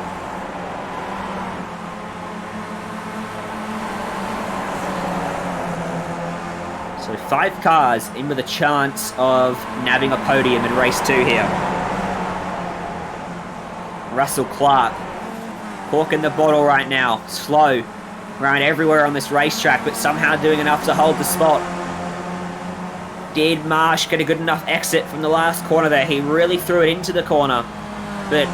So 5 cars in with a chance of nabbing a podium in race 2 here. Russell Clark, cork in the bottle right now, slow, around everywhere on this racetrack, but somehow doing enough to hold the spot. Did Marsh get a good enough exit from the last corner there? He really threw it into the corner, but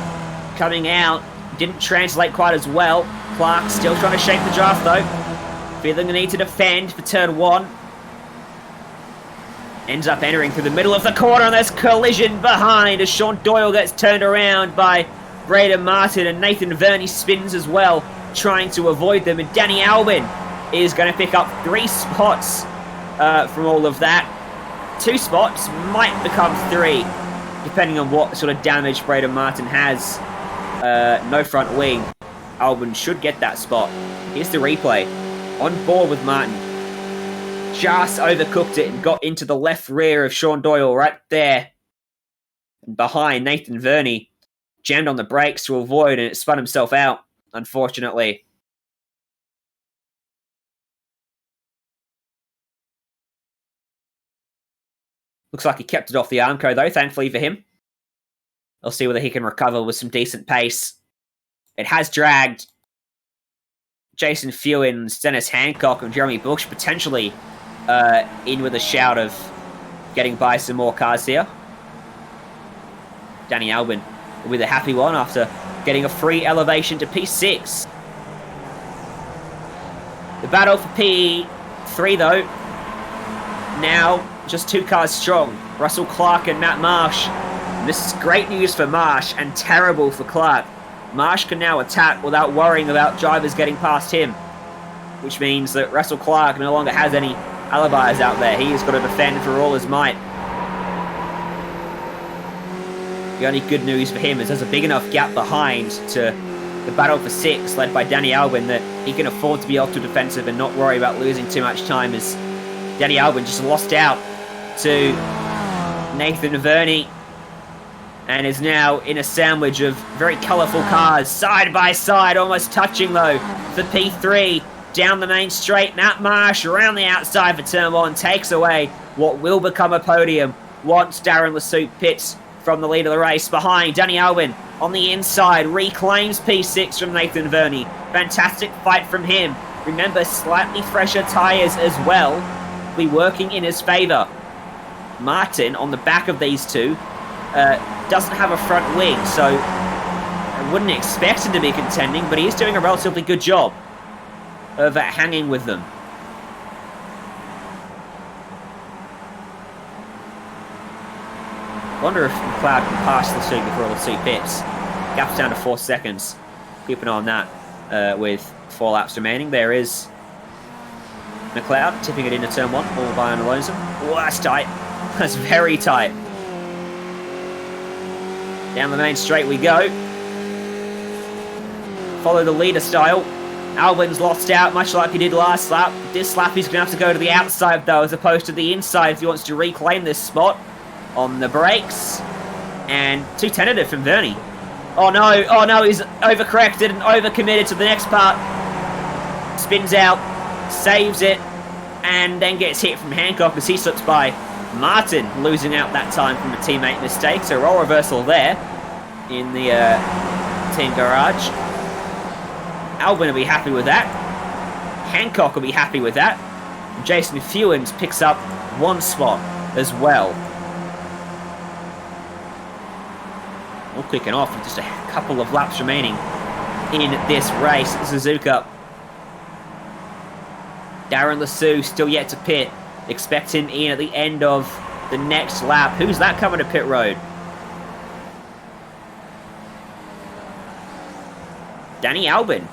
coming out didn't translate quite as well. Clark still trying to shape the draft though. Feeling the need to defend for turn 1. Ends up entering through the middle of the corner, and there's collision behind as Sean Doyle gets turned around by Braden Martin, and Nathan Verney spins as well, trying to avoid them, and Danny Albin is going to pick up 3 spots from all of that. 2 spots might become 3, depending on what sort of damage Braden Martin has. No front wing. Albin should get that spot. Here's the replay. On board with Martin. Just overcooked it and got into the left rear of Sean Doyle right there. And behind Nathan Verney. Jammed on the brakes to avoid, and it spun himself out, unfortunately. Looks like he kept it off the Armco though, thankfully for him. I'll see whether he can recover with some decent pace. It has dragged Jason Fewins, Dennis Hancock, and Jeremy Bush potentially in with a shout of getting by some more cars here. Danny Albin will be the happy one after getting a free elevation to P6. The battle for P3 though, now just 2 cars strong. Russell Clark and Matt Marsh. And this is great news for Marsh and terrible for Clark. Marsh can now attack without worrying about drivers getting past him, which means that Russell Clark no longer has any alibis out there. He has got to defend for all his might. The only good news for him is there's a big enough gap behind to the battle for 6, led by Danny Albin, that he can afford to be ultra defensive and not worry about losing too much time, as Danny Albin just lost out to Nathan Verney and is now in a sandwich of very colourful cars, side by side, almost touching though for P3. Down the main straight, Matt Marsh around the outside for turn 1, takes away what will become a podium once Darren Lasoup pits from the lead of the race. Behind, Danny Albin on the inside, reclaims P6 from Nathan Verney. Fantastic fight from him. Remember, slightly fresher tyres as well, be working in his favour. Martin, on the back of these two, doesn't have a front wing, so I wouldn't expect him to be contending, but he is doing a relatively good job of hanging with them. Wonder if McLeod can pass the suit before the suit pits. Gap's down to 4 seconds. Keep an eye on that with 4 laps remaining. There is McLeod tipping it into turn 1, all by Alonso. Oh, that's tight. That's very tight. Down the main straight we go. Follow the leader style. Albin's lost out, much like he did last lap. This lap he's going to have to go to the outside though, as opposed to the inside if he wants to reclaim this spot. On the brakes. And too tentative from Verney. Oh no, he's overcorrected and overcommitted to the next part. Spins out, saves it, and then gets hit from Hancock as he slips by Martin, losing out that time from a teammate mistake. So role reversal there in the team garage. Albin will be happy with that. Hancock will be happy with that. And Jason Fewins picks up 1 spot as well. All kicking off with just a couple of laps remaining in this race. Suzuka. Darren Lasoup still yet to pit. Expect him in at the end of the next lap. Who's that coming to pit road? Danny Albin.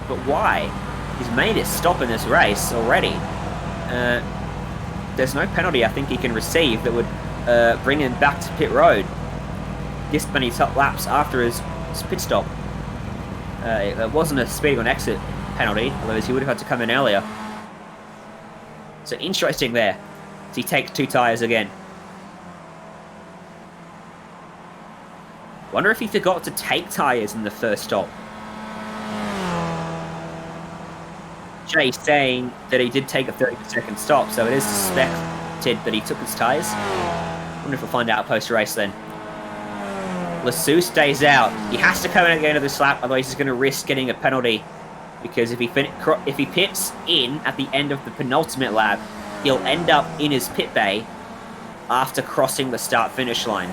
But why? He's made his stop in this race already. There's no penalty I think he can receive that would bring him back to pit road this many top laps after his pit stop. It wasn't a speeding on exit penalty, otherwise he would have had to come in earlier. So interesting there, as he takes 2 tyres again. Wonder if he forgot to take tyres in the first stop. Jay saying that he did take a 30-second stop, so it is suspected that he took his tyres. Wonder if we'll find out post-race then. Lasoup stays out. He has to come in at the end of this lap, otherwise he's going to risk getting a penalty. Because if he pits in at the end of the penultimate lap, he'll end up in his pit bay after crossing the start-finish line.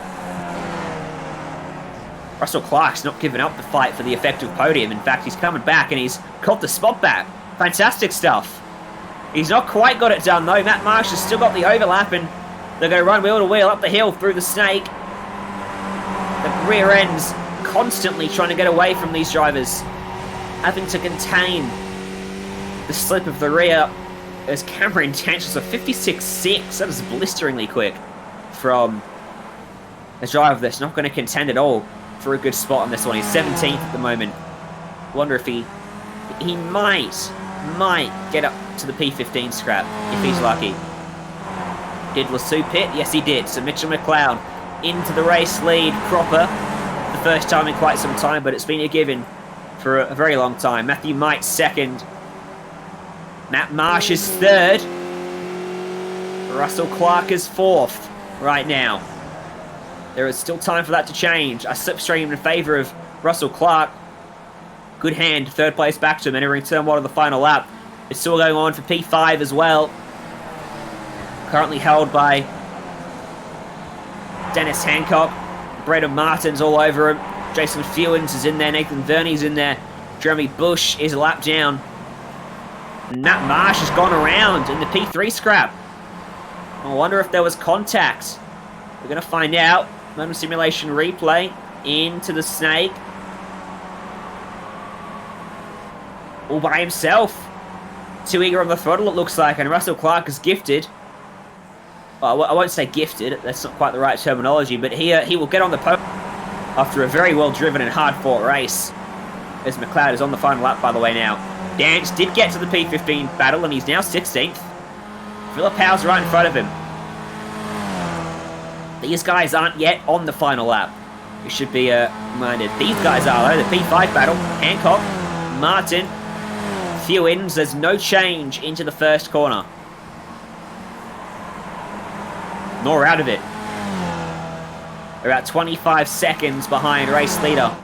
Russell Clark's not giving up the fight for the effective podium. In fact, he's coming back and he's got the spot back. Fantastic stuff. He's not quite got it done though. Matt Marsh has still got the overlap and they're going to run wheel to wheel up the hill through the snake. The rear ends constantly trying to get away from these drivers, having to contain the slip of the rear as Cameron Dance a 56.6. That is blisteringly quick from a driver that's not going to contend at all for a good spot on this one. He's 17th at the moment. Wonder if he might get up to the P15 scrap if he's lucky. Did Lasso pit? Yes, he did. So Mitchell McLeod into the race lead proper. The first time in quite some time, but it's been a given for a very long time. Matthew Might second. Matt Marsh is third. Russell Clark is fourth right now. There is still time for that to change. A slipstream in favour of Russell Clark. Good hand, third place back to him, entering turn one of the final lap. It's still going on for P5 as well. Currently held by Dennis Hancock. Brendan Martin's all over him. Jason Fewens is in there. Nathan Verney's in there. Jeremy Bush is a lap down. And Matt Marsh has gone around in the P3 scrap. I wonder if there was contact. We're going to find out. Moment simulation replay into the snake. All by himself. Too eager on the throttle, it looks like, and Russell Clark is gifted. Well, I won't say gifted, that's not quite the right terminology, but he will get on the podium after a very well-driven and hard-fought race. As McLeod is on the final lap, by the way, now. Dance did get to the P15 battle, and he's now 16th. Philip Howes right in front of him. These guys aren't yet on the final lap. You should be reminded. These guys are, though. The P5 battle. Hancock, Martin, Fewens. There's no change into the first corner. Nor out of it. They're about 25 seconds behind race leader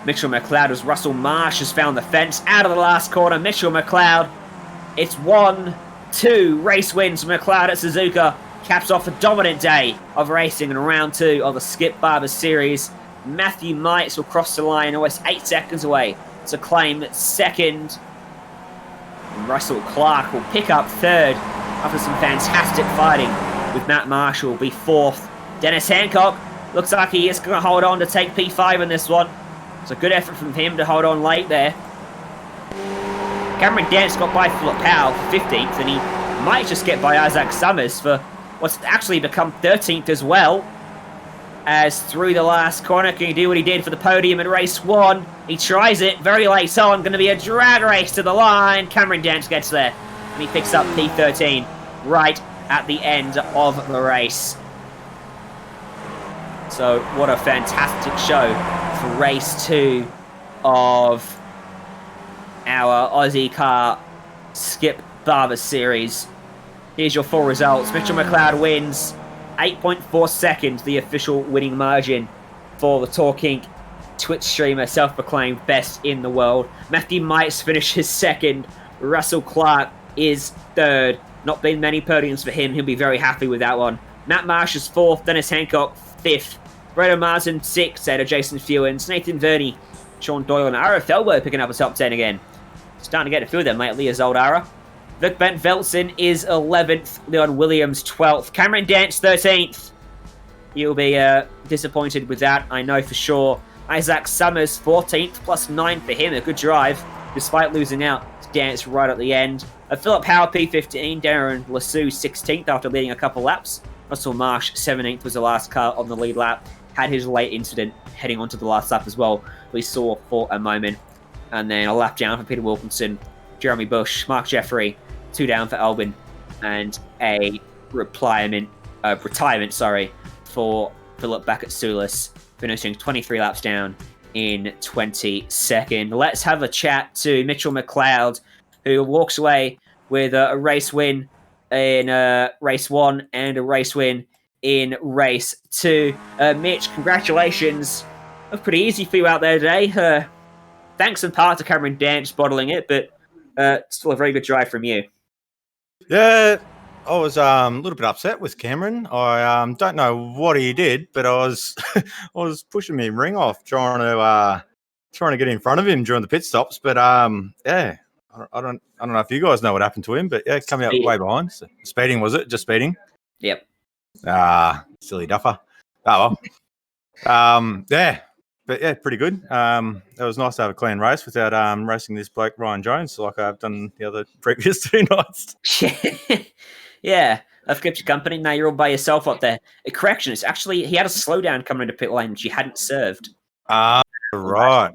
Mitchell McLeod as Russell Marsh has found the fence out of the last corner. Mitchell McLeod. It's 1-2 race wins. McLeod at Suzuka caps off a dominant day of racing in round 2 of the Skip Barber Series. Matthew Mites will cross the line almost 8 seconds away to claim second. And Russell Clark will pick up third after some fantastic fighting, with Matt Marshall will be fourth. Dennis Hancock looks like he is going to hold on to take P5 in this one. It's a good effort from him to hold on late there. Cameron Dance got by Philip Powell for 15th, and he might just get by Isaac Summers for what's actually become 13th as well. As through the last corner, can he do what he did for the podium in race 1? He tries it very late on. Going to be a drag race to the line. Cameron Dance gets there, and he picks up P13 right at the end of the race. So what a fantastic show for race 2 of our Ozicar Skip Barber Series. Here's your full results. Mitchell McLeod wins 8.4 seconds, the official winning margin for the Talking Twitch streamer, self-proclaimed best in the world. Matthew Mites finishes second. Russell Clark is third. Not been many podiums for him. He'll be very happy with that one. Matt Marsh is fourth. Dennis Hancock, fifth. Brendan Martin, sixth. Out of Jason Fewens. Nathan Verney, Sean Doyle, and Ira Falberg picking up a top 10 again. Starting to get a few of them lately as old Ira. Vic Bent Veltson is 11th. Leon Williams, 12th. Cameron Dance, 13th. You'll be disappointed with that, I know for sure. Isaac Summers, 14th, plus 9 for him. A good drive, despite losing out to Dance right at the end. Philip Howard, P15. Darren Lasso, 16th after leading a couple laps. Russell Marsh, 17th, was the last car on the lead lap. Had his late incident heading onto the last lap as well, we saw for a moment. And then a lap down for Peter Wilkinson, Jeremy Bush, Mark Jeffrey, 2 down for Albin, and a retirement for Philip back at Sulis, finishing 23 laps down in 22nd. Let's have a chat to Mitchell McLeod, who walks away with a race win in race 1 and a race win in race 2. Mitch, congratulations. That was pretty easy for you out there today. Thanks in part to Cameron Dance bottling it, but still a very good drive from you. Yeah, I was a little bit upset with Cameron. I don't know what he did, but I was I was pushing my ring off, trying to get in front of him during the pit stops. But yeah, I don't know if you guys know what happened to him, but yeah, coming out Speeding. way behind. So, speeding, was it? Just speeding? Yep. Silly duffer. Oh well. Yeah. But yeah, pretty good. It was nice to have a clean race without racing this bloke Ryan Jones like I've done the other previous 2 nights. Yeah, I've kept you company. Now you're all by yourself up there. A correction, it's actually, he had a slowdown coming into pit lane, which he hadn't served. Right.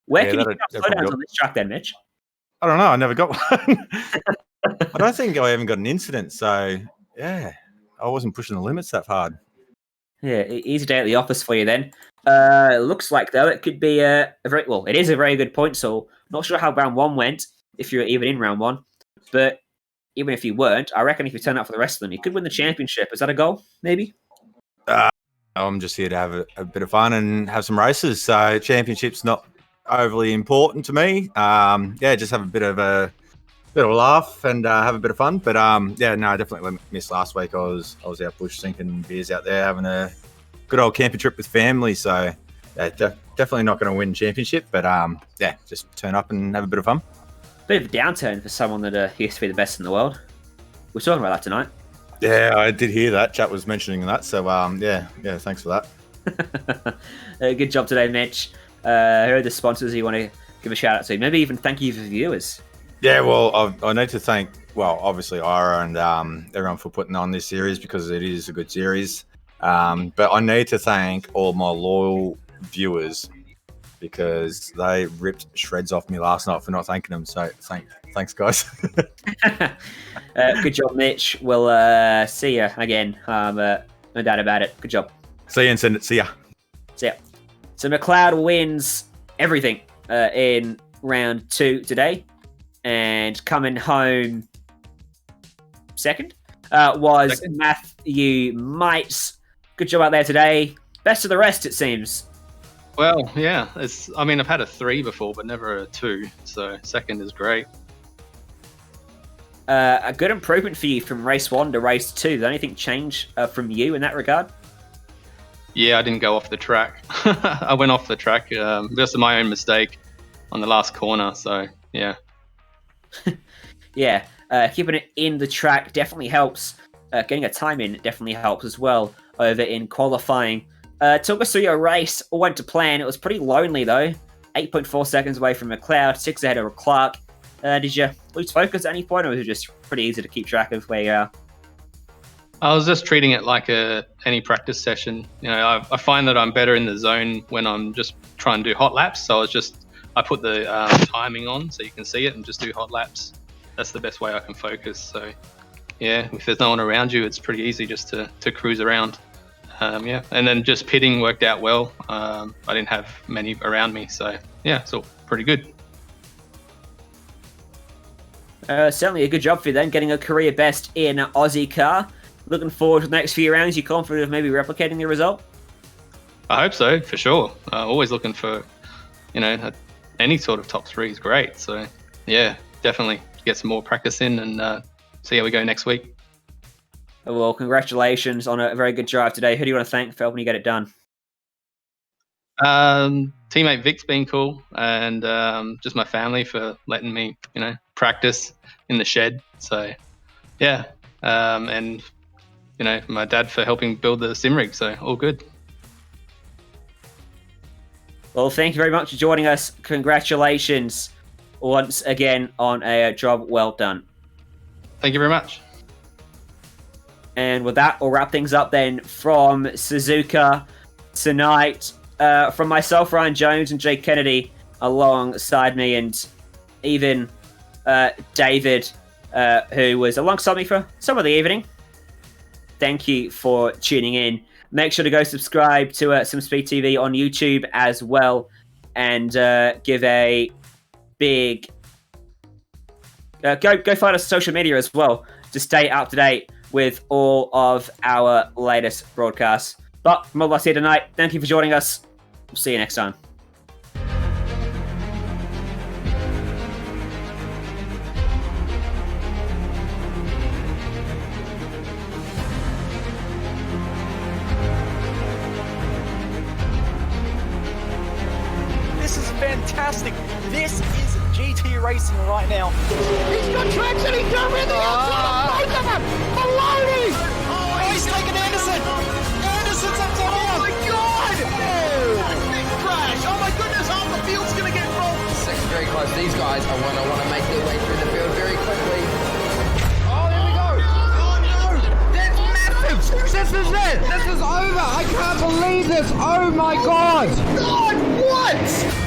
Where Yeah, can you that'd- get that'd probably slowdowns help. on this track then, Mitch? I don't know. I never got one. I don't think I even got an incident. So yeah, I wasn't pushing the limits that hard. Yeah, easy day at the office for you then. Looks like, though, it could be it is a very good point, so not sure how round 1 went, if you're even in round 1, but even if you weren't, I reckon if you turn out for the rest of them, you could win the championship. Is that a goal, maybe? I'm just here to have a bit of fun and have some races. So championship's not overly important to me. Yeah, just have a bit of a laugh and have a bit of fun. But yeah, no, I definitely missed last week. I was out bush sinking beers out there, having a good old camping trip with family. So yeah, definitely not going to win championship. But yeah, just turn up and have a bit of fun. Bit of a downturn for someone that used to be the best in the world. We're talking about that tonight. Yeah, I did hear that. Chat was mentioning that. So yeah, thanks for that. Good job today, Mitch. Who are the sponsors you want to give a shout out to? Maybe even thank you for the viewers. Yeah, well, I need to thank, obviously Ira and everyone for putting on this series because it is a good series. But I need to thank all my loyal viewers because they ripped shreds off me last night for not thanking them. So thanks, guys. Good job, Mitch. We'll see you again. No doubt about it. Good job. See you and send it. See ya. So yeah. So McLeod wins everything in round 2 today. And coming home second was Matthew Mites. Good job out there today. Best of the rest, it seems. Well, yeah. I've had a 3 before, but never a 2. So second is great. A good improvement for you from race 1 to race 2. Did anything change from you in that regard? Yeah, I didn't go off the track. I went off the track just of my own mistake on the last corner. So yeah. Yeah, keeping it in the track definitely helps. Getting a time in definitely helps as well over in qualifying. Took us through your race, all went to plan. It was pretty lonely though. 8.4 seconds away from McLeod, 6 ahead of Clark. Did you lose focus at any point, or was it just pretty easy to keep track of where you are? I was just treating it like any practice session. You know, I find that I'm better in the zone when I'm just trying to do hot laps. So I put the timing on so you can see it and just do hot laps. That's the best way I can focus. So yeah, if there's no one around you, it's pretty easy just to cruise around. Yeah, and then just pitting worked out well. I didn't have many around me, so yeah, it's all pretty good. Certainly a good job for you then, getting a career best in Ozicar. Looking forward to the next few rounds. You confident of maybe replicating the result? I hope so, for sure. Always looking for, any sort of top 3 is great. So yeah, definitely get some more practice in and see how we go next week. Well, congratulations on a very good drive today. Who do you want to thank for helping you get it done? Teammate Vic's been cool, and just my family for letting me, practice in the shed. So yeah, and my dad for helping build the sim rig. So all good. Well, thank you very much for joining us. Congratulations once again on a job well done. Thank you very much. And with that, we'll wrap things up then from Suzuka tonight. From myself, Ryan Jones, and Jake Kennedy alongside me, and even David, who was alongside me for some of the evening. Thank you for tuning in. Make sure to go subscribe to Simspeed TV on YouTube as well, and give a big... Go find us on social media as well to stay up to date with all of our latest broadcasts. But from all of us here tonight, thank you for joining us. We'll see you next time. fantastic. This is GT racing right now. He's got traction, he's going around the outside of both of them! Maloney! Oh, he's taking Anderson. Anderson's up top. Oh my God! Big crash. Oh my goodness, half the field's going to get involved. Second very close. These guys are want to make their way through the field very quickly. Oh, here we go. Oh no! That's massive. This is it. This is over. I can't believe this. Oh my God. God, what?